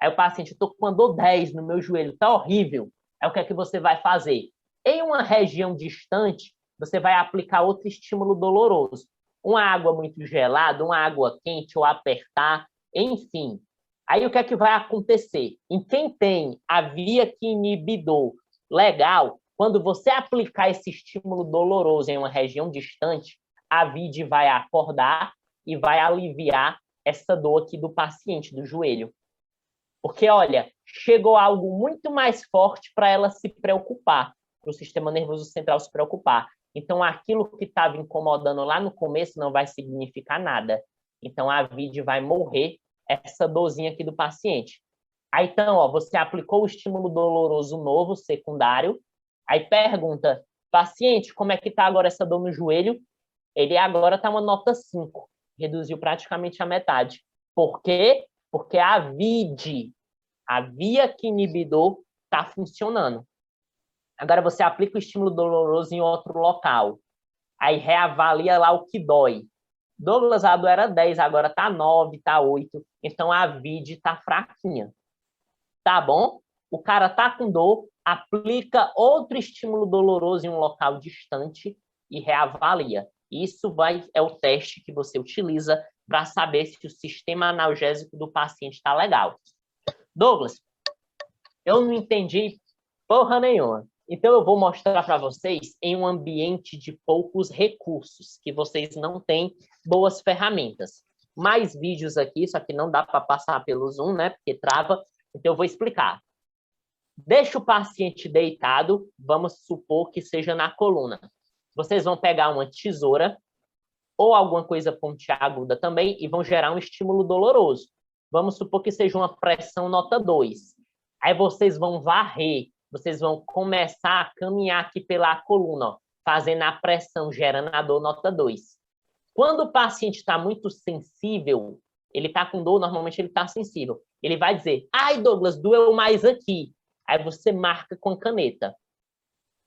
S3: Aí o paciente, eu estou com a dor 10 no meu joelho, tá horrível. Aí o que é que você vai fazer? Em uma região distante, você vai aplicar outro estímulo doloroso. Uma água muito gelada, uma água quente ou apertar, enfim. Aí o que é que vai acontecer? Em quem tem a via inibidor legal, quando você aplicar esse estímulo doloroso em uma região distante, a VID vai acordar e vai aliviar essa dor aqui do paciente, do joelho. Porque, olha, chegou algo muito mais forte para ela se preocupar, para o sistema nervoso central se preocupar. Então, aquilo que estava incomodando lá no começo não vai significar nada. Então, a VID vai morrer, essa dorzinha aqui do paciente. Aí, então, ó, você aplicou o estímulo doloroso novo, secundário, aí pergunta, paciente, como é que está agora essa dor no joelho? Ele agora está uma nota 5, reduziu praticamente a metade. Por quê? Porque a VID, a via inibidor, está funcionando. Agora você aplica o estímulo doloroso em outro local. Aí reavalia lá o que dói. Douglas, a dor era 10, agora está 9, está 8. Então a VID está fraquinha. Tá bom? O cara está com dor, aplica outro estímulo doloroso em um local distante e reavalia. Isso é o teste que você utiliza para saber se o sistema analgésico do paciente está legal. Douglas, eu não entendi porra nenhuma. Então, eu vou mostrar para vocês em um ambiente de poucos recursos, que vocês não têm boas ferramentas. Mais vídeos aqui, só que não dá para passar pelo Zoom, né? Porque trava. Então, eu vou explicar. Deixa o paciente deitado, vamos supor que seja na coluna. Vocês vão pegar uma tesoura ou alguma coisa pontiaguda também e vão gerar um estímulo doloroso. Vamos supor que seja uma pressão nota 2. Aí vocês vão varrer, vocês vão começar a caminhar aqui pela coluna, ó, fazendo a pressão, gerando a dor nota 2. Quando o paciente está muito sensível, ele está com dor, normalmente ele está sensível. Ele vai dizer, ai, Douglas, doeu mais aqui. Aí você marca com a caneta.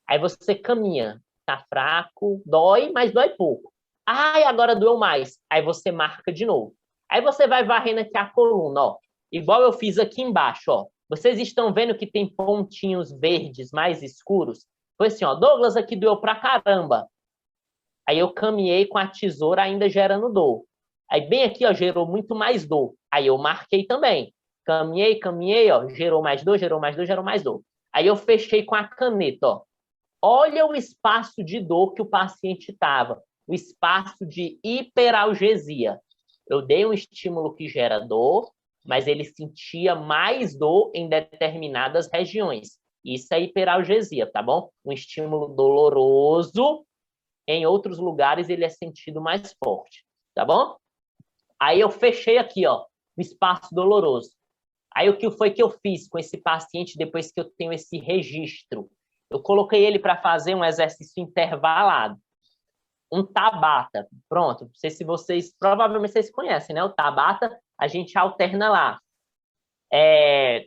S3: Aí você caminha, tá fraco, dói, mas dói pouco. Ai, agora doeu mais. Aí você marca de novo. Aí você vai varrendo aqui a coluna, ó. Igual eu fiz aqui embaixo, ó. Vocês estão vendo que tem pontinhos verdes mais escuros? Foi assim, ó, Douglas, aqui doeu pra caramba. Aí eu caminhei com a tesoura ainda gerando dor. Aí bem aqui, ó, gerou muito mais dor. Aí eu marquei também. Caminhei, ó, gerou mais dor, gerou mais dor, gerou mais dor. Aí eu fechei com a caneta, ó. Olha o espaço de dor que o paciente estava. O espaço de hiperalgesia. Eu dei um estímulo que gera dor, mas ele sentia mais dor em determinadas regiões. Isso é hiperalgesia, tá bom? Um estímulo doloroso, em outros lugares ele é sentido mais forte, tá bom? Aí eu fechei aqui, ó, o espaço doloroso. Aí o que foi que eu fiz com esse paciente depois que eu tenho esse registro? Eu coloquei ele para fazer um exercício intervalado. Um Tabata. Pronto, não sei se vocês, provavelmente vocês conhecem, né? O Tabata, a gente alterna lá.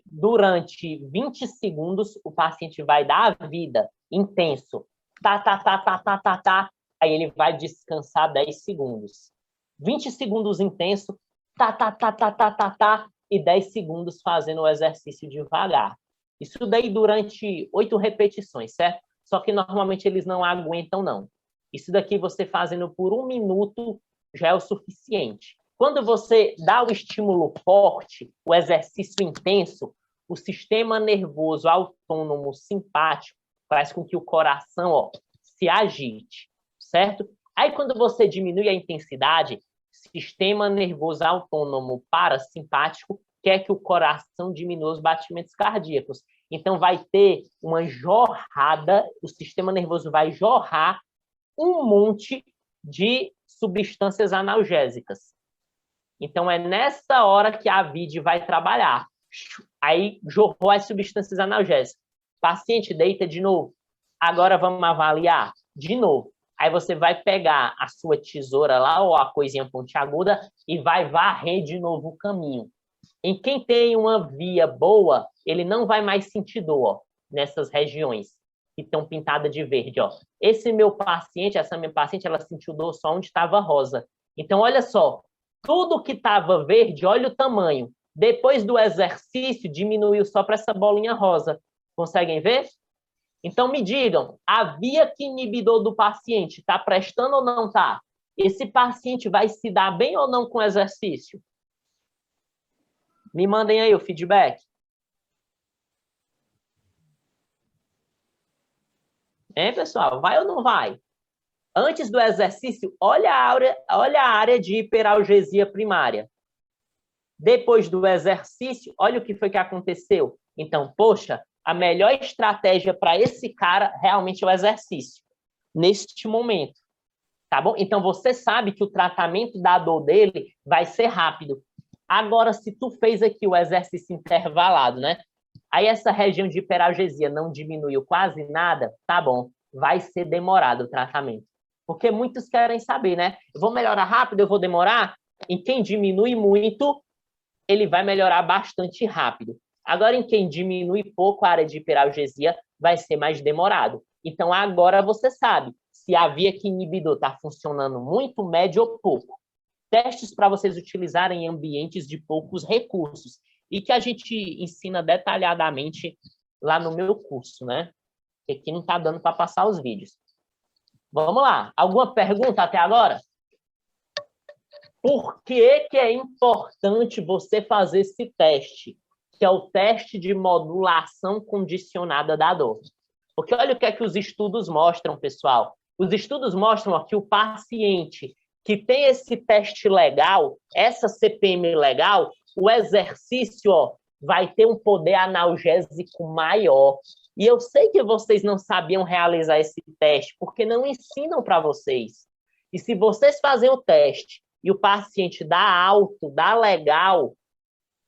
S3: Durante 20 segundos, o paciente vai dar a vida intenso. Tá. Aí ele vai descansar 10 segundos. 20 segundos intenso, tá. E 10 segundos fazendo o exercício devagar. Isso daí durante 8 repetições, certo? Só que normalmente eles não aguentam, não. Isso daqui você fazendo por 1 minuto já é o suficiente. Quando você dá o estímulo forte, o exercício intenso, o sistema nervoso autônomo simpático faz com que o coração, ó, se agite, certo? Aí quando você diminui a intensidade, sistema nervoso autônomo parasimpático quer que o coração diminua os batimentos cardíacos. Então, vai ter uma jorrada, o sistema nervoso vai jorrar um monte de substâncias analgésicas. Então, é nessa hora que a VID vai trabalhar. Aí, jorrou as substâncias analgésicas. Paciente, deita de novo. Agora, vamos avaliar de novo. Aí, você vai pegar a sua tesoura lá, ou a coisinha pontiaguda, e vai varrer de novo o caminho. Em quem tem uma via boa, ele não vai mais sentir dor, ó, nessas regiões que estão pintadas de verde. Ó. Esse meu paciente, essa minha paciente, ela sentiu dor só onde estava rosa. Então, olha só, tudo que estava verde, olha o tamanho. Depois do exercício, diminuiu só para essa bolinha rosa. Conseguem ver? Então, me digam, a via inibidor do paciente está prestando ou não está? Esse paciente vai se dar bem ou não com o exercício? Me mandem aí o feedback. Hein, pessoal? Vai ou não vai? Antes do exercício, olha a área de hiperalgesia primária. Depois do exercício, olha o que foi que aconteceu. Então, poxa, a melhor estratégia para esse cara realmente é o exercício, neste momento. Tá bom? Então, você sabe que o tratamento da dor dele vai ser rápido. Agora, se tu fez aqui o exercício intervalado, né? Aí essa região de hiperalgesia não diminuiu quase nada, tá bom. Vai ser demorado o tratamento. Porque muitos querem saber, né? Eu vou melhorar rápido, eu vou demorar? Em quem diminui muito, ele vai melhorar bastante rápido. Agora, em quem diminui pouco a área de hiperalgesia, vai ser mais demorado. Então, agora você sabe se a via inibidor está funcionando muito, médio ou pouco. Testes para vocês utilizarem em ambientes de poucos recursos e que a gente ensina detalhadamente lá no meu curso, né? Que aqui não está dando para passar os vídeos. Vamos lá. Alguma pergunta até agora? Por que é importante você fazer esse teste, que é o teste de modulação condicionada da dor? Porque olha o que é que os estudos mostram, pessoal. Os estudos mostram que o paciente que tem esse teste legal, essa CPM legal, o exercício vai ter um poder analgésico maior. E eu sei que vocês não sabiam realizar esse teste, porque não ensinam para vocês. E se vocês fazem o teste e o paciente dá alto, dá legal,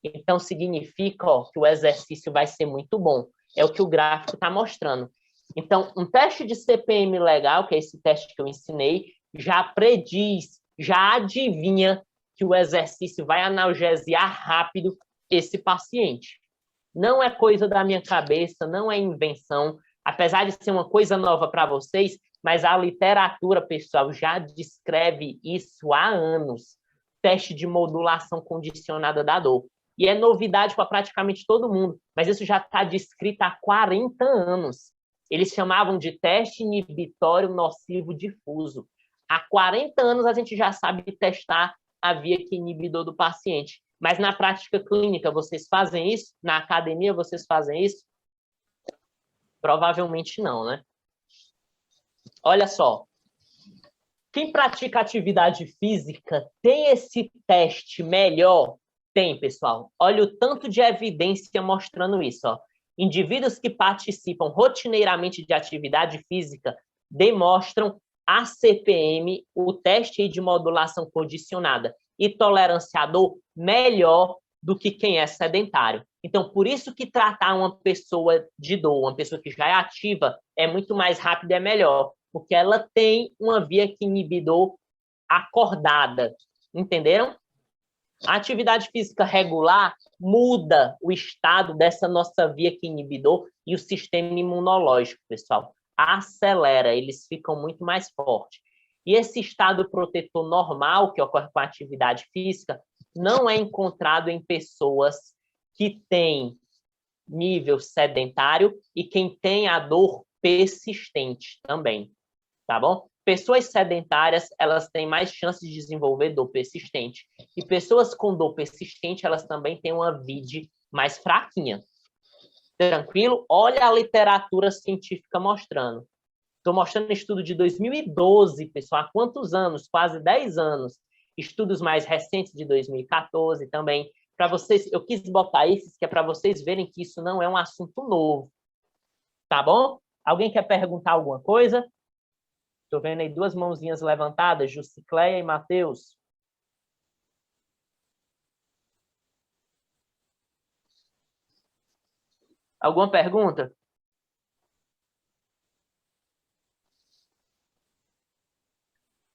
S3: então significa que o exercício vai ser muito bom. É o que o gráfico está mostrando. Então, um teste de CPM legal, que é esse teste que eu ensinei, já prediz, já adivinha que o exercício vai analgesiar rápido esse paciente. Não é coisa da minha cabeça, não é invenção, apesar de ser uma coisa nova para vocês, mas a literatura, pessoal, já descreve isso há anos. Teste de modulação condicionada da dor. E é novidade para praticamente todo mundo, mas isso já está descrito há 40 anos. Eles chamavam de teste inibitório nocivo difuso. Há 40 anos a gente já sabe testar a via inibidor do paciente. Mas na prática clínica, vocês fazem isso? Na academia, vocês fazem isso? Provavelmente não, né? Olha só. Quem pratica atividade física tem esse teste melhor? Tem, pessoal. Olha o tanto de evidência mostrando isso, ó. Indivíduos que participam rotineiramente de atividade física demonstram a CPM, o teste de modulação condicionada e tolerância à dor melhor do que quem é sedentário. Então, por isso que tratar uma pessoa de dor, uma pessoa que já é ativa, é muito mais rápido e é melhor, porque ela tem uma via inibidor acordada. Entenderam? A atividade física regular muda o estado dessa nossa via inibidor e o sistema imunológico, pessoal. Acelera, eles ficam muito mais fortes. E esse estado protetor normal que ocorre com a atividade física não é encontrado em pessoas que têm nível sedentário e quem tem a dor persistente também, tá bom? Pessoas sedentárias, elas têm mais chances de desenvolver dor persistente. E pessoas com dor persistente, elas também têm uma VID mais fraquinha. Tranquilo? Olha a literatura científica mostrando. Estou mostrando estudo de 2012, pessoal. Há quantos anos? Quase 10 anos. Estudos mais recentes de 2014 também. para vocês, eu quis botar esses que é para vocês verem que isso não é um assunto novo. Tá bom? Alguém quer perguntar alguma coisa? Estou vendo aí 2 mãozinhas levantadas, Jusicléia e Matheus. Alguma pergunta?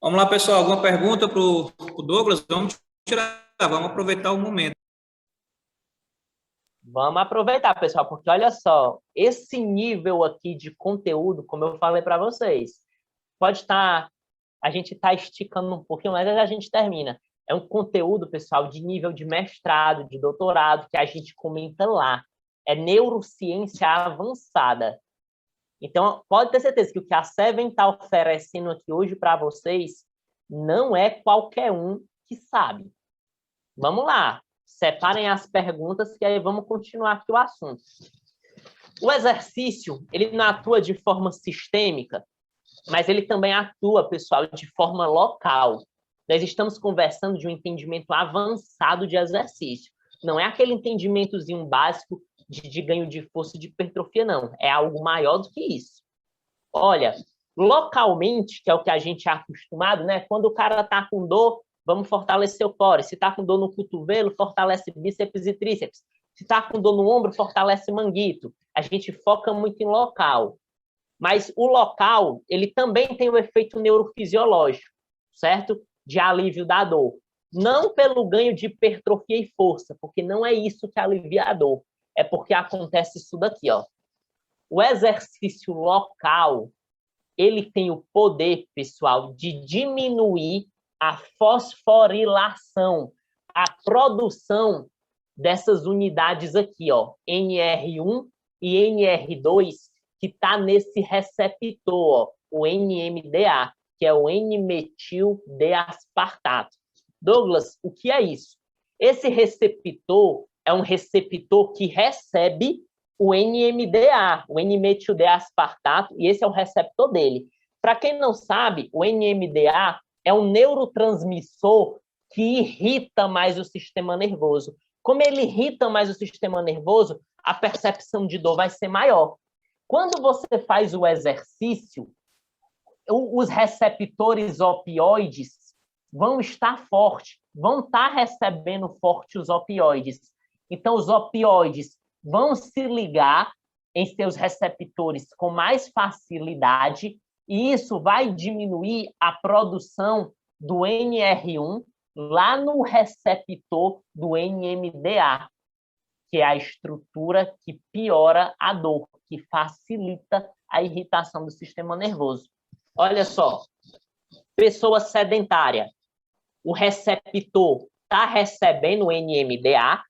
S5: Vamos lá, pessoal. Alguma pergunta para o Douglas? Vamos tirar, vamos aproveitar o momento.
S3: Vamos aproveitar, pessoal, porque olha só, esse nível aqui de conteúdo, como eu falei para vocês, pode estar, a gente está esticando um pouquinho, mas a gente termina. É um conteúdo, pessoal, de nível de mestrado, de doutorado, que a gente comenta lá. É neurociência avançada. Então, pode ter certeza que o que a Seven está oferecendo aqui hoje para vocês não é qualquer um que sabe. Vamos lá, separem as perguntas que aí vamos continuar aqui o assunto. O exercício, ele não atua de forma sistêmica, mas ele também atua, pessoal, de forma local. Nós estamos conversando de um entendimento avançado de exercício. Não é aquele entendimentozinho básico de ganho de força e de hipertrofia, não. É algo maior do que isso. Olha, localmente, que é o que a gente é acostumado, né? Quando o cara está com dor, vamos fortalecer o core. Se está com dor no cotovelo, fortalece bíceps e tríceps. Se está com dor no ombro, fortalece manguito. A gente foca muito em local. Mas o local, ele também tem o efeito neurofisiológico, certo? De alívio da dor. Não pelo ganho de hipertrofia e força, porque não é isso que alivia a dor. É porque acontece isso daqui, ó. O exercício local, ele tem o poder, pessoal, de diminuir a fosforilação, a produção dessas unidades aqui, ó, NR1 e NR2, que está nesse receptor, ó, o NMDA, que é o N-metil-D-aspartato. Douglas, o que é isso? Esse receptor é um receptor que recebe o NMDA, o N-metil-D-aspartato, e esse é o receptor dele. Para quem não sabe, o NMDA é um neurotransmissor que irrita mais o sistema nervoso. Como ele irrita mais o sistema nervoso, a percepção de dor vai ser maior. Quando você faz o exercício, os receptores opioides vão estar fortes, vão estar recebendo forte os opioides. Então, os opioides vão se ligar em seus receptores com mais facilidade e isso vai diminuir a produção do NR1 lá no receptor do NMDA, que é a estrutura que piora a dor, que facilita a irritação do sistema nervoso. Olha só, pessoa sedentária, o receptor está recebendo o NMDA,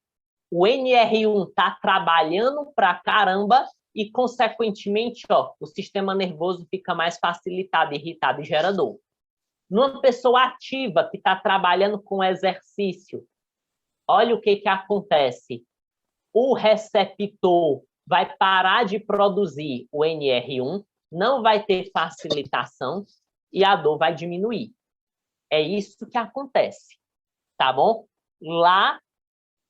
S3: o NR1 está trabalhando pra caramba e, consequentemente, ó, o sistema nervoso fica mais facilitado, irritado e gera dor. Numa pessoa ativa que está trabalhando com exercício, olha o que acontece. O receptor vai parar de produzir o NR1, não vai ter facilitação e a dor vai diminuir. É isso que acontece, tá bom? Lá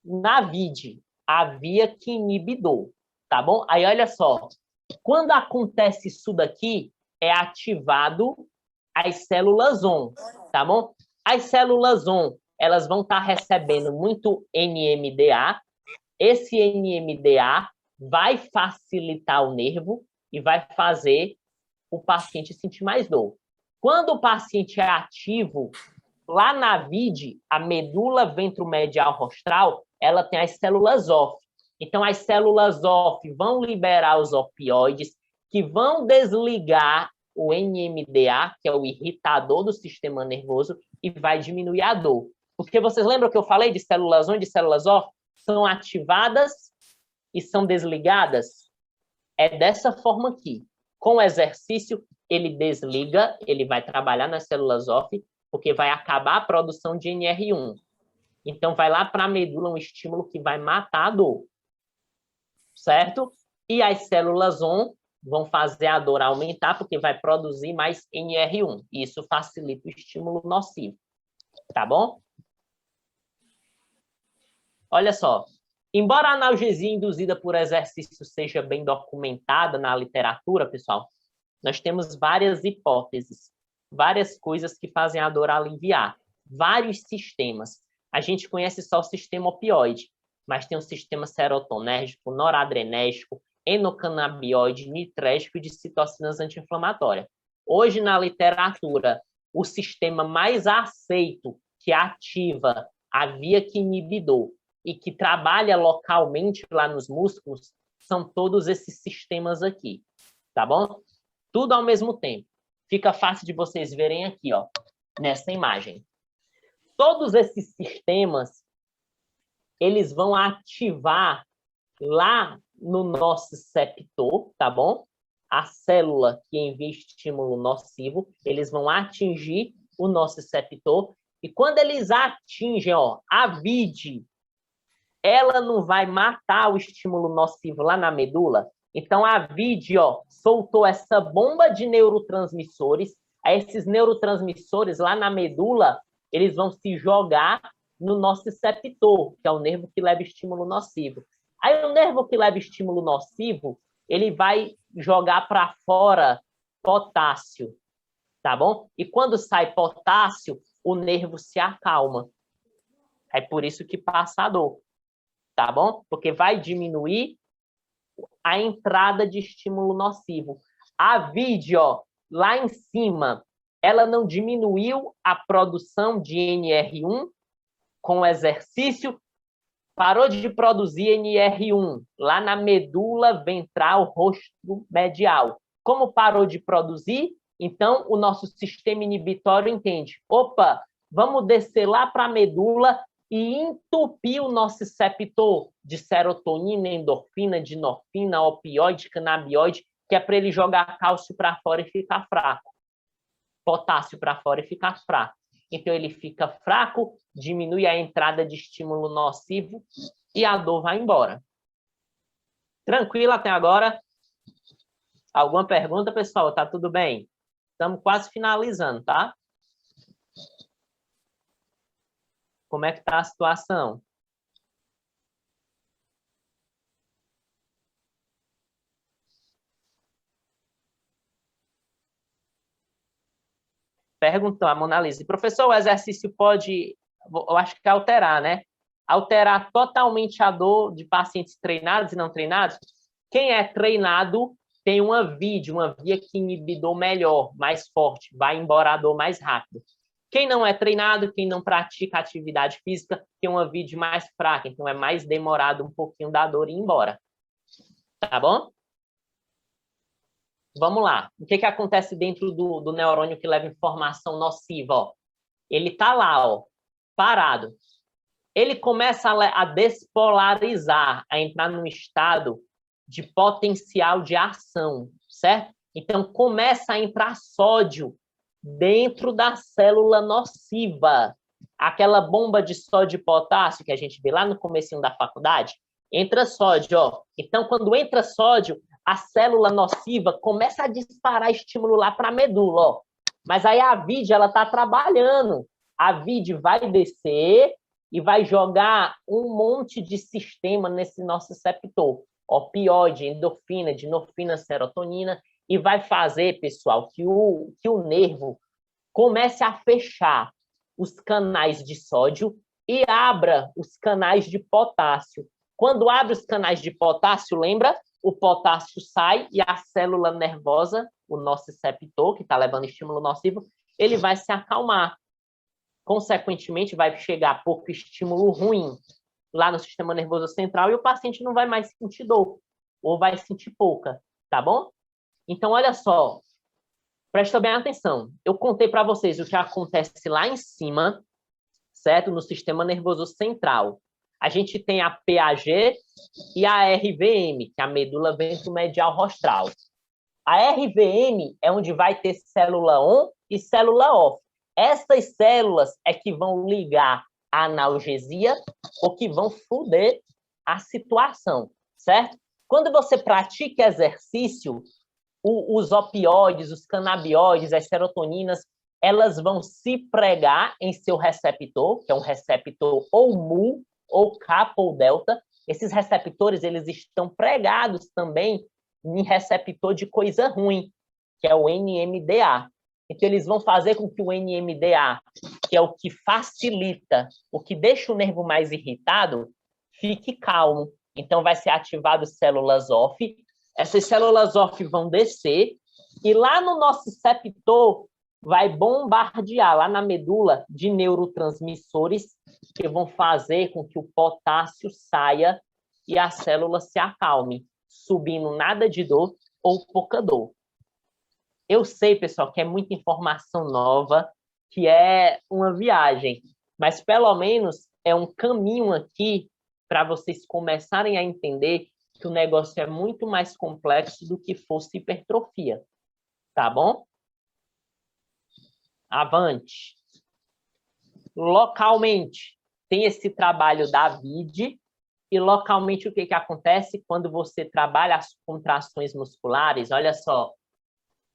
S3: na VID, a via que inibe dor, tá bom? Aí, olha só, quando acontece isso daqui, é ativado as células ON, tá bom? As células ON, elas vão estar recebendo muito NMDA, esse NMDA vai facilitar o nervo e vai fazer o paciente sentir mais dor. Quando o paciente é ativo, lá na VID, a medula ventromedial rostral, ela tem as células OFF. Então, as células OFF vão liberar os opioides, que vão desligar o NMDA, que é o irritador do sistema nervoso, e vai diminuir a dor. Porque vocês lembram que eu falei de células ON e de células OFF? São ativadas e são desligadas? É dessa forma aqui. Com o exercício, ele desliga, ele vai trabalhar nas células OFF, porque vai acabar a produção de NR1. Então, vai lá para a medula um estímulo que vai matar a dor. Certo? E as células ON vão fazer a dor aumentar, porque vai produzir mais NR1. E isso facilita o estímulo nocivo. Tá bom? Olha só, embora a analgesia induzida por exercício seja bem documentada na literatura, pessoal, nós temos várias hipóteses, várias coisas que fazem a dor aliviar, vários sistemas. A gente conhece só o sistema opioide, mas tem o sistema serotonérgico, noradrenérgico, endocannabinoide, nitrégico e de citocinas anti-inflamatórias. Hoje, na literatura, o sistema mais aceito que ativa a via que inibidor e que trabalha localmente lá nos músculos são todos esses sistemas aqui, tá bom? Tudo ao mesmo tempo. Fica fácil de vocês verem aqui, ó, nessa imagem. Todos esses sistemas, eles vão ativar lá no nosso receptor, tá bom? A célula que envia estímulo nocivo, eles vão atingir o nosso receptor. E quando eles atingem, ó, a VID, ela não vai matar o estímulo nocivo lá na medula. Então, a VID, ó, soltou essa bomba de neurotransmissores. Aí, esses neurotransmissores lá na medula, eles vão se jogar no nosso receptor, que é o nervo que leva estímulo nocivo. Aí, o nervo que leva estímulo nocivo, ele vai jogar para fora potássio, tá bom? E quando sai potássio, o nervo se acalma. É por isso que passa a dor, tá bom? Porque vai diminuir a entrada de estímulo nocivo. A VID, ó, lá em cima, ela não diminuiu a produção de NR1 com o exercício, parou de produzir NR1 lá na medula ventral rosto medial. Como parou de produzir, então o nosso sistema inibitório entende, opa, vamos descer lá para a medula e entupir o nosso receptor de serotonina, endorfina, dinorfina, opioide, canabinoide, que é para ele jogar cálcio para fora e ficar fraco. Potássio para fora e ficar fraco. Então, ele fica fraco, diminui a entrada de estímulo nocivo e a dor vai embora. Tranquilo até agora? Alguma pergunta, pessoal? Tá tudo bem? Estamos quase finalizando, tá? Como é que está a situação? Perguntou a Mona Lisa. Professor, o exercício pode, eu acho que alterar, né? Alterar totalmente a dor de pacientes treinados e não treinados? Quem é treinado tem uma via que inibidor melhor, mais forte, vai embora a dor mais rápido. Quem não é treinado, quem não pratica atividade física, tem uma VID mais fraca, então é mais demorado um pouquinho da dor ir embora. Tá bom? Vamos lá. O que acontece dentro do neurônio que leva informação nociva? Ó? Ele está lá, ó, parado. Ele começa a despolarizar, a entrar num estado de potencial de ação, certo? Então, começa a entrar sódio dentro da célula nociva. Aquela bomba de sódio e potássio que a gente vê lá no comecinho da faculdade, entra sódio, ó. Então, quando entra sódio, a célula nociva começa a disparar estímulo lá para a medula, ó. Mas aí a VID, ela está trabalhando. A VID vai descer e vai jogar um monte de sistema nesse nosso receptor. Opioide, endorfina, dinorfina, serotonina, e vai fazer, pessoal, que o nervo comece a fechar os canais de sódio e abra os canais de potássio. Quando abre os canais de potássio, lembra? O potássio sai e a célula nervosa, o nosso receptor, que está levando estímulo nocivo, ele vai se acalmar. Consequentemente, vai chegar pouco estímulo ruim lá no sistema nervoso central e o paciente não vai mais sentir dor, ou vai sentir pouca, tá bom? Então, olha só, presta bem atenção. Eu contei para vocês o que acontece lá em cima, certo? No sistema nervoso central. A gente tem a PAG e a RVM, que é a medula ventromedial rostral. A RVM é onde vai ter célula on e célula off. Essas células é que vão ligar a analgesia ou que vão foder a situação, certo? Quando você pratica exercício, os opioides, os canabinoides, as serotoninas, elas vão se pregar em seu receptor, que é um receptor ou MU, ou kappa ou delta. Esses receptores, eles estão pregados também em receptor de coisa ruim, que é o NMDA. Então, eles vão fazer com que o NMDA, que é o que facilita, o que deixa o nervo mais irritado, fique calmo. Então, vai ser ativado células off. Essas células off vão descer e lá no nosso receptor vai bombardear, lá na medula, de neurotransmissores que vão fazer com que o potássio saia e a célula se acalme, subindo nada de dor ou pouca dor. Eu sei, pessoal, que é muita informação nova, que é uma viagem, mas pelo menos é um caminho aqui para vocês começarem a entender que o negócio é muito mais complexo do que fosse hipertrofia. Tá bom? Avante. Localmente, tem esse trabalho da VID, e localmente o que acontece quando você trabalha as contrações musculares? Olha só,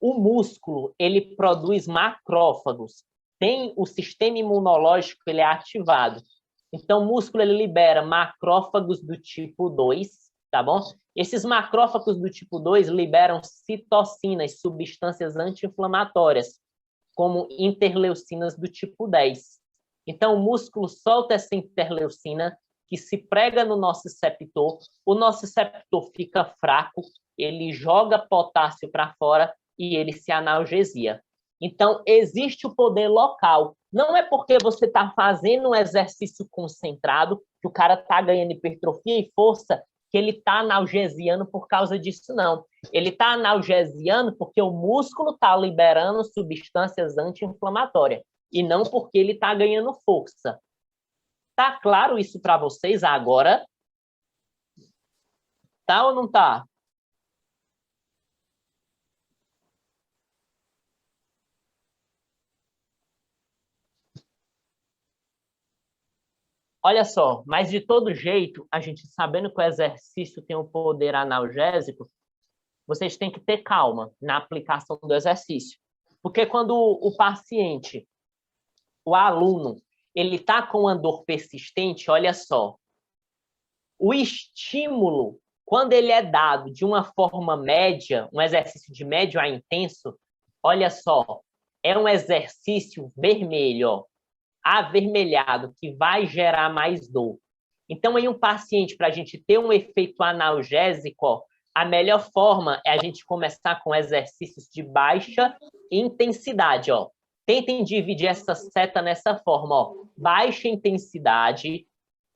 S3: o músculo, ele produz macrófagos, tem o sistema imunológico, ele é ativado. Então, o músculo, ele libera macrófagos do tipo 2, tá bom? Esses macrófagos do tipo 2 liberam citocinas, substâncias anti-inflamatórias, como interleucinas do tipo 10. Então, o músculo solta essa interleucina que se prega no nosso receptor, o nosso receptor fica fraco, ele joga potássio para fora e ele se analgesia. Então, existe o poder local. Não é porque você está fazendo um exercício concentrado, que o cara está ganhando hipertrofia e força, que ele está analgesiando por causa disso, não. Ele está analgesiando porque o músculo está liberando substâncias anti-inflamatórias, e não porque ele está ganhando força. Tá claro isso para vocês agora? Tá ou não tá? Olha só, mas de todo jeito, a gente sabendo que o exercício tem um poder analgésico, vocês têm que ter calma na aplicação do exercício. Porque quando o paciente, o aluno, ele está com uma dor persistente, olha só, o estímulo, quando ele é dado de uma forma média, um exercício de médio a intenso, olha só, é um exercício vermelho, ó, avermelhado, que vai gerar mais dor. Então, em um paciente, para a gente ter um efeito analgésico, ó, a melhor forma é a gente começar com exercícios de baixa intensidade, ó. Tentem dividir essa seta nessa forma, ó. Baixa intensidade,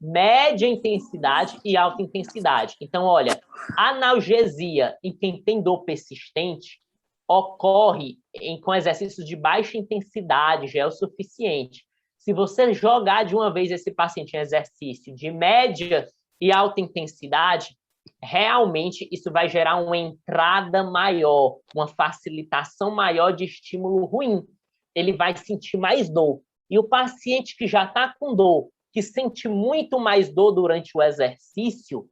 S3: média intensidade e alta intensidade. Então, olha, analgesia em quem tem dor persistente ocorre com exercícios de baixa intensidade, já é o suficiente. Se você jogar de uma vez esse paciente em exercício de média e alta intensidade, realmente isso vai gerar uma entrada maior, uma facilitação maior de estímulo ruim. Ele vai sentir mais dor. E o paciente que já está com dor, que sente muito mais dor durante o exercício,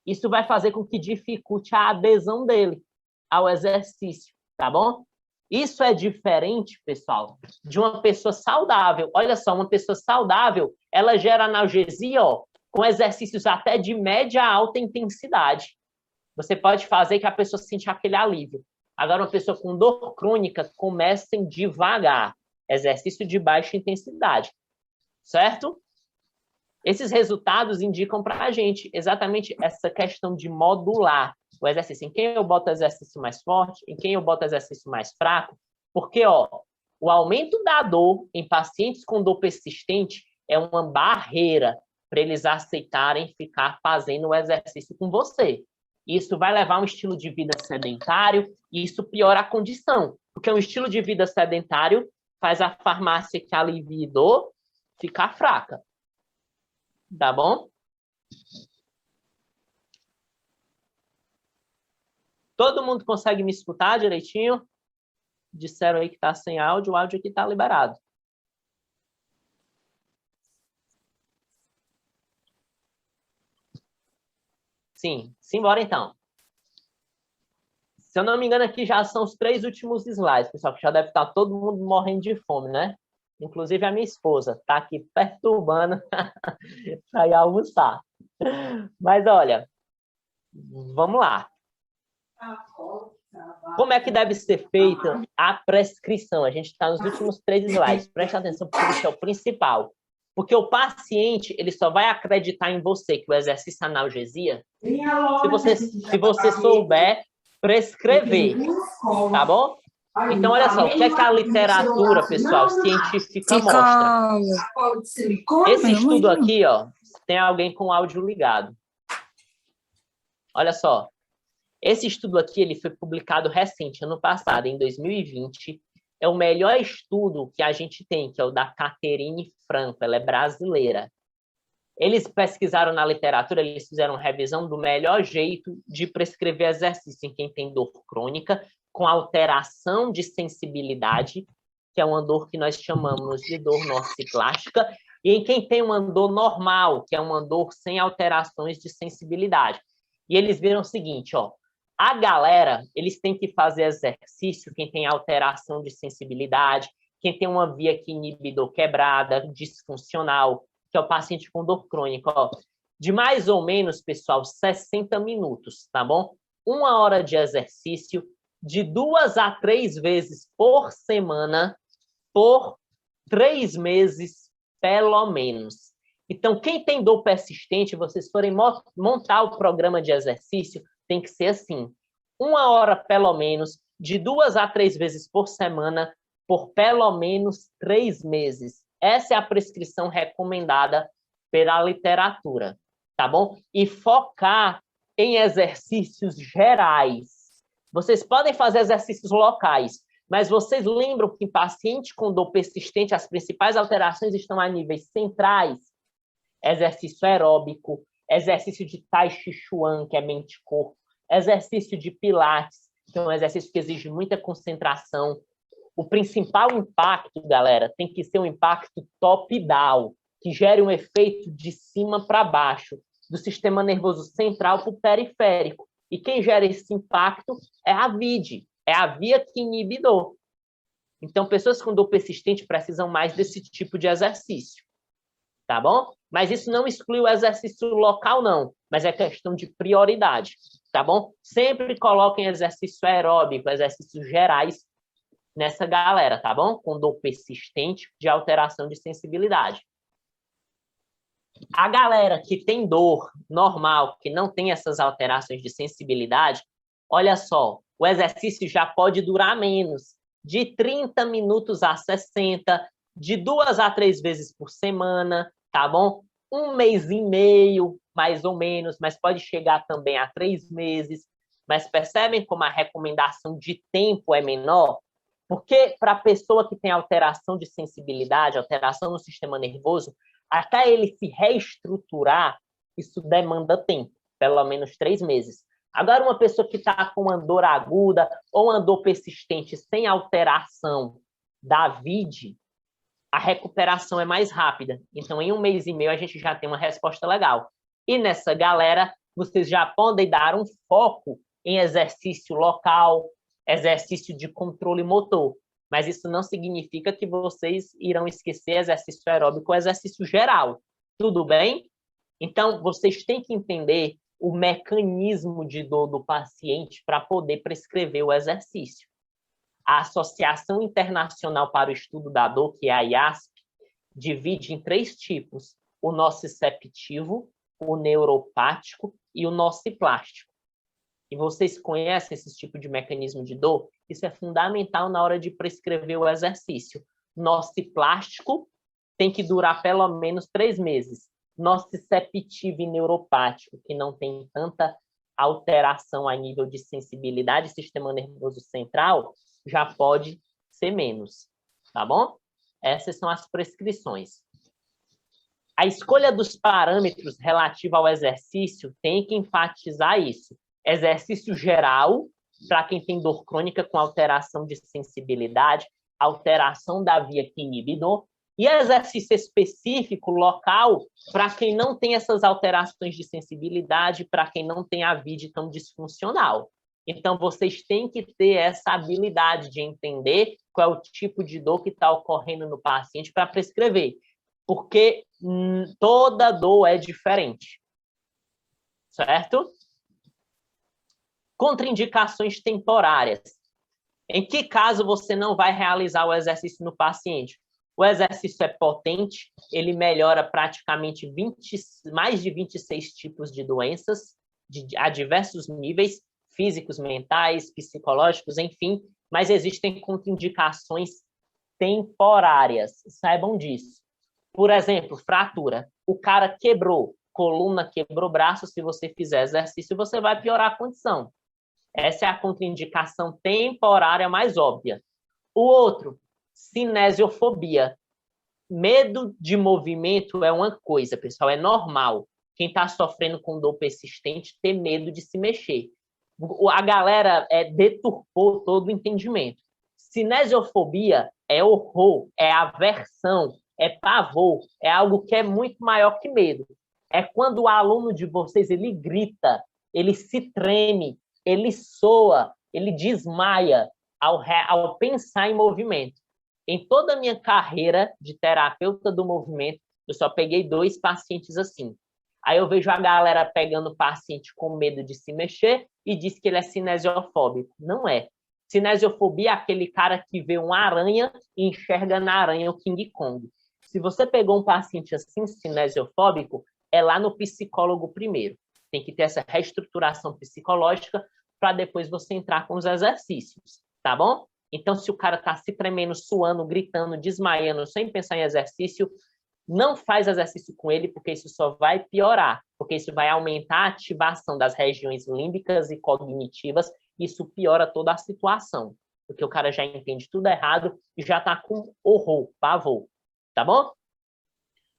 S3: isso vai fazer com que dificulte a adesão dele ao exercício, tá bom? Isso é diferente, pessoal, de uma pessoa saudável. Olha só, uma pessoa saudável, ela gera analgesia, ó, com exercícios até de média a alta intensidade. Você pode fazer que a pessoa sente aquele alívio. Agora, uma pessoa com dor crônica, comecem devagar. Exercício de baixa intensidade. Certo? Esses resultados indicam para a gente exatamente essa questão de modular o exercício. Em quem eu boto exercício mais forte, em quem eu boto exercício mais fraco. Porque, ó, o aumento da dor em pacientes com dor persistente é uma barreira para eles aceitarem ficar fazendo o exercício com você. Isso vai levar a um estilo de vida sedentário e isso piora a condição. Porque um estilo de vida sedentário faz a farmácia que alivia dor ficar fraca. Tá bom? Todo mundo consegue me escutar direitinho? Disseram aí que está sem áudio, o áudio aqui está liberado. Sim, simbora então. Se eu não me engano, aqui já são os 3 últimos slides, pessoal, que já deve estar todo mundo morrendo de fome, né? Inclusive a minha esposa está aqui perturbando para ir almoçar. Mas olha, vamos lá. Como é que deve ser feita a prescrição? A gente está nos últimos 3 slides. Preste atenção, porque isso é o principal. Porque o paciente ele só vai acreditar em você que o exercício é analgesia se você souber prescrever, tá bom? Então, olha só, o que é que a literatura, pessoal, científica mostra? Esse estudo aqui, ó, tem alguém com o áudio ligado. Olha só, esse estudo aqui ele foi publicado recente, ano passado, em 2020. É o melhor estudo que a gente tem, que é o da Caterine Franco, ela é brasileira. Eles pesquisaram na literatura, eles fizeram revisão do melhor jeito de prescrever exercício em quem tem dor crônica, com alteração de sensibilidade, que é uma dor que nós chamamos de dor nociplástica, e em quem tem uma dor normal, que é uma dor sem alterações de sensibilidade. E eles viram o seguinte, ó, a galera, eles têm que fazer exercício, quem tem alteração de sensibilidade, quem tem uma via que inibidor quebrada, disfuncional, que é o paciente com dor crônica, ó, de mais ou menos, pessoal, 60 minutos, tá bom? 1 hora de exercício, de 2 a 3 vezes por semana, por 3 meses, pelo menos. Então, quem tem dor persistente, vocês forem montar o programa de exercício, tem que ser assim, 1 hora pelo menos, de 2 a 3 vezes por semana, por pelo menos 3 meses. Essa é a prescrição recomendada pela literatura, tá bom? E focar em exercícios gerais. Vocês podem fazer exercícios locais, mas vocês lembram que em paciente com dor persistente, as principais alterações estão a níveis centrais, exercício aeróbico, exercício de Tai Chi Chuan, que é mente-corpo, exercício de Pilates, que é um exercício que exige muita concentração. O principal impacto, galera, tem que ser um impacto top-down, que gere um efeito de cima para baixo, do sistema nervoso central para o periférico. E quem gera esse impacto é a VID, é a via que inibe dor. Então, pessoas com dor persistente precisam mais desse tipo de exercício, tá bom? Mas isso não exclui o exercício local, não, mas é questão de prioridade, tá bom? Sempre coloquem exercício aeróbico, exercícios gerais nessa galera, tá bom? Com dor persistente de alteração de sensibilidade. A galera que tem dor normal, que não tem essas alterações de sensibilidade, olha só, o exercício já pode durar menos, de 30 minutos a 60, de 2 a 3 vezes por semana, tá bom? 1 mês e meio, mais ou menos, mas pode chegar também a 3 meses. Mas percebem como a recomendação de tempo é menor? Porque para a pessoa que tem alteração de sensibilidade, alteração no sistema nervoso, até ele se reestruturar, isso demanda tempo, pelo menos 3 meses. Agora, uma pessoa que está com uma dor aguda ou uma dor persistente sem alteração da VID, a recuperação é mais rápida. Então, em 1 mês e meio, a gente já tem uma resposta legal. E nessa galera, vocês já podem dar um foco em exercício local, exercício de controle motor. Mas isso não significa que vocês irão esquecer exercício aeróbico ou exercício geral. Tudo bem? Então, vocês têm que entender o mecanismo de dor do paciente para poder prescrever o exercício. A Associação Internacional para o Estudo da Dor, que é a IASP, divide em 3 tipos: o nociceptivo, o neuropático e o nociplástico. E vocês conhecem esse tipo de mecanismo de dor? Isso é fundamental na hora de prescrever o exercício. Nociplástico tem que durar pelo menos 3 meses. Nociceptivo e neuropático, que não tem tanta alteração a nível de sensibilidade, sistema nervoso central, já pode ser menos, tá bom? Essas são as prescrições. A escolha dos parâmetros relativo ao exercício tem que enfatizar isso. Exercício geral, para quem tem dor crônica com alteração de sensibilidade, alteração da via que inibe dor, e exercício específico, local, para quem não tem essas alterações de sensibilidade, para quem não tem a VID tão disfuncional, Então, vocês têm que ter essa habilidade de entender qual é o tipo de dor que está ocorrendo no paciente para prescrever, porque toda dor é diferente, certo? Contraindicações temporárias. Em que caso você não vai realizar o exercício no paciente? O exercício é potente, ele melhora praticamente mais de 26 tipos de doenças, a diversos níveis, físicos, mentais, psicológicos, enfim, mas existem contraindicações temporárias, saibam disso. Por exemplo, fratura. O cara quebrou coluna, quebrou braço, se você fizer exercício, você vai piorar a condição. Essa é a contraindicação temporária mais óbvia. O outro, cinesiofobia. Medo de movimento é uma coisa, pessoal, é normal. Quem está sofrendo com dor persistente ter medo de se mexer. A galera deturpou todo o entendimento. Cinesiofobia é horror, é aversão, é pavor, é algo que é muito maior que medo. É quando o aluno de vocês, ele grita, ele se treme, ele soa, ele desmaia ao pensar em movimento. Em toda a minha carreira de terapeuta do movimento, eu só peguei 2 pacientes assim. Aí eu vejo a galera pegando o paciente com medo de se mexer e diz que ele é cinesiofóbico. Não é. Cinesiofobia é aquele cara que vê uma aranha e enxerga na aranha o King Kong. Se você pegou um paciente assim, cinesiofóbico, é lá no psicólogo primeiro. Tem que ter essa reestruturação psicológica para depois você entrar com os exercícios, tá bom? Então, se o cara está se tremendo, suando, gritando, desmaiando, sem pensar em exercício, não faz exercício com ele, porque isso só vai piorar, porque isso vai aumentar a ativação das regiões límbicas e cognitivas, e isso piora toda a situação, porque o cara já entende tudo errado e já está com horror, pavor, tá bom?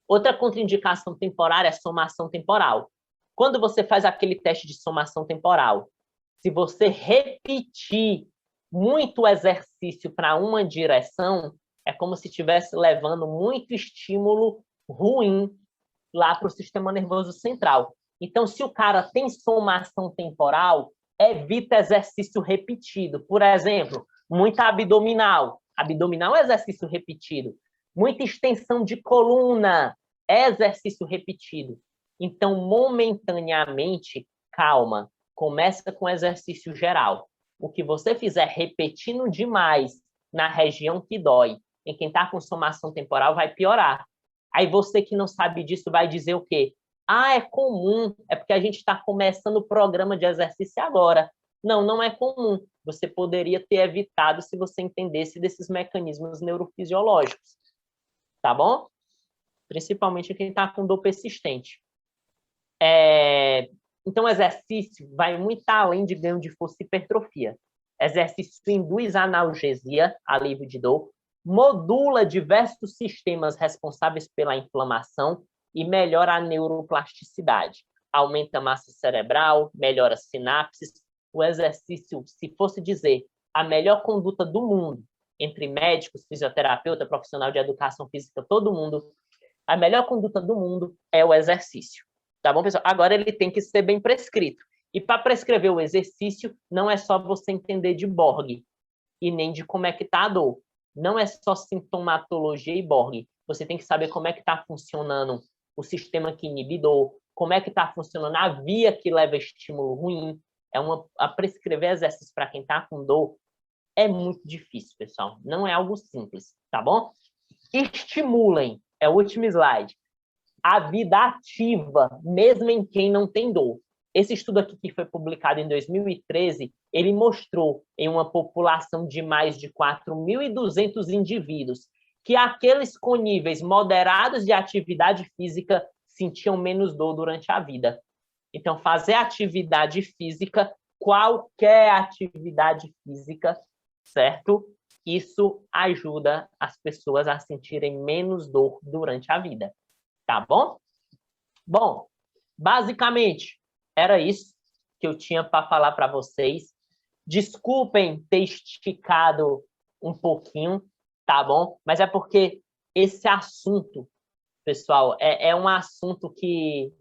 S3: Outra contraindicação temporária é somação temporal. Quando você faz aquele teste de somação temporal, se você repetir muito exercício para uma direção, é como se estivesse levando muito estímulo ruim lá para o sistema nervoso central. Então, se o cara tem somação temporal, evita exercício repetido. Por exemplo, muita abdominal. Abdominal é exercício repetido. Muita extensão de coluna é exercício repetido. Então, momentaneamente, calma. Começa com exercício geral. O que você fizer repetindo demais na região que dói, em quem está com somação temporal, vai piorar. Aí você que não sabe disso vai dizer o quê? Ah, é comum, é porque a gente está começando o programa de exercício agora. Não, não é comum. Você poderia ter evitado se você entendesse desses mecanismos neurofisiológicos. Tá bom? Principalmente quem está com dor persistente. Então, exercício vai muito além de ganho de força e hipertrofia. Exercício induz analgesia, alívio de dor, modula diversos sistemas responsáveis pela inflamação e melhora a neuroplasticidade. Aumenta a massa cerebral, melhora sinapses. O exercício, se fosse dizer a melhor conduta do mundo, entre médicos, fisioterapeuta, profissional de educação física, todo mundo, a melhor conduta do mundo é o exercício. Tá bom, pessoal? Agora ele tem que ser bem prescrito. E para prescrever o exercício, não é só você entender de Borg e nem de como é que está a dor. Não é só sintomatologia e Borg. Você tem que saber como é que está funcionando o sistema que inibe dor, como é que está funcionando a via que leva estímulo ruim. A prescrever exercício para quem está com dor é muito difícil, pessoal. Não é algo simples, tá bom? Estimulem, é o último slide, a vida ativa, mesmo em quem não tem dor. Esse estudo aqui, que foi publicado em 2013, ele mostrou em uma população de mais de 4.200 indivíduos que aqueles com níveis moderados de atividade física sentiam menos dor durante a vida. Então, fazer atividade física, qualquer atividade física, certo? Isso ajuda as pessoas a sentirem menos dor durante a vida. Tá bom? Bom, basicamente, era isso que eu tinha para falar para vocês. Desculpem ter esticado um pouquinho, tá bom? Mas é porque esse assunto, pessoal, é um assunto que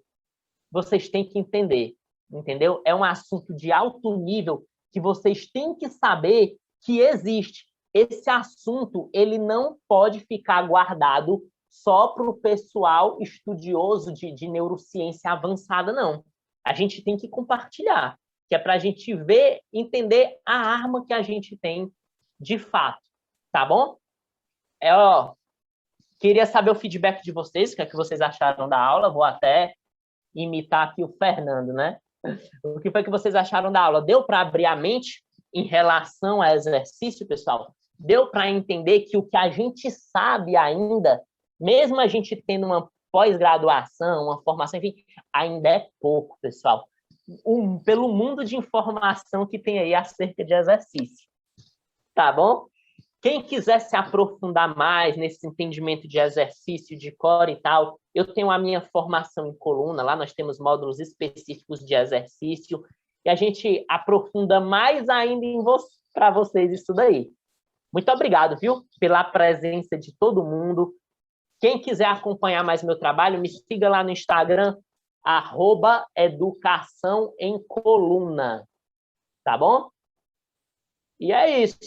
S3: vocês têm que entender, entendeu? É um assunto de alto nível que vocês têm que saber que existe. Esse assunto, ele não pode ficar guardado só para o pessoal estudioso de neurociência avançada, não. A gente tem que compartilhar, que é para a gente ver, entender a arma que a gente tem de fato, tá bom? Queria saber o feedback de vocês, o que é que vocês acharam da aula, vou até imitar aqui o Fernando, né? O que foi que vocês acharam da aula? Deu para abrir a mente em relação ao exercício, pessoal? Deu para entender que o que a gente sabe ainda, mesmo a gente tendo uma pós-graduação, uma formação, enfim, ainda é pouco, pessoal. Pelo mundo de informação que tem aí acerca de exercício. Tá bom? Quem quiser se aprofundar mais nesse entendimento de exercício, de core e tal, eu tenho a minha formação em coluna, lá nós temos módulos específicos de exercício, e a gente aprofunda mais ainda para vocês isso daí. Muito obrigado, viu, pela presença de todo mundo. Quem quiser acompanhar mais meu trabalho, me siga lá no Instagram, @educaçãoemcoluna. Tá bom? E é isso.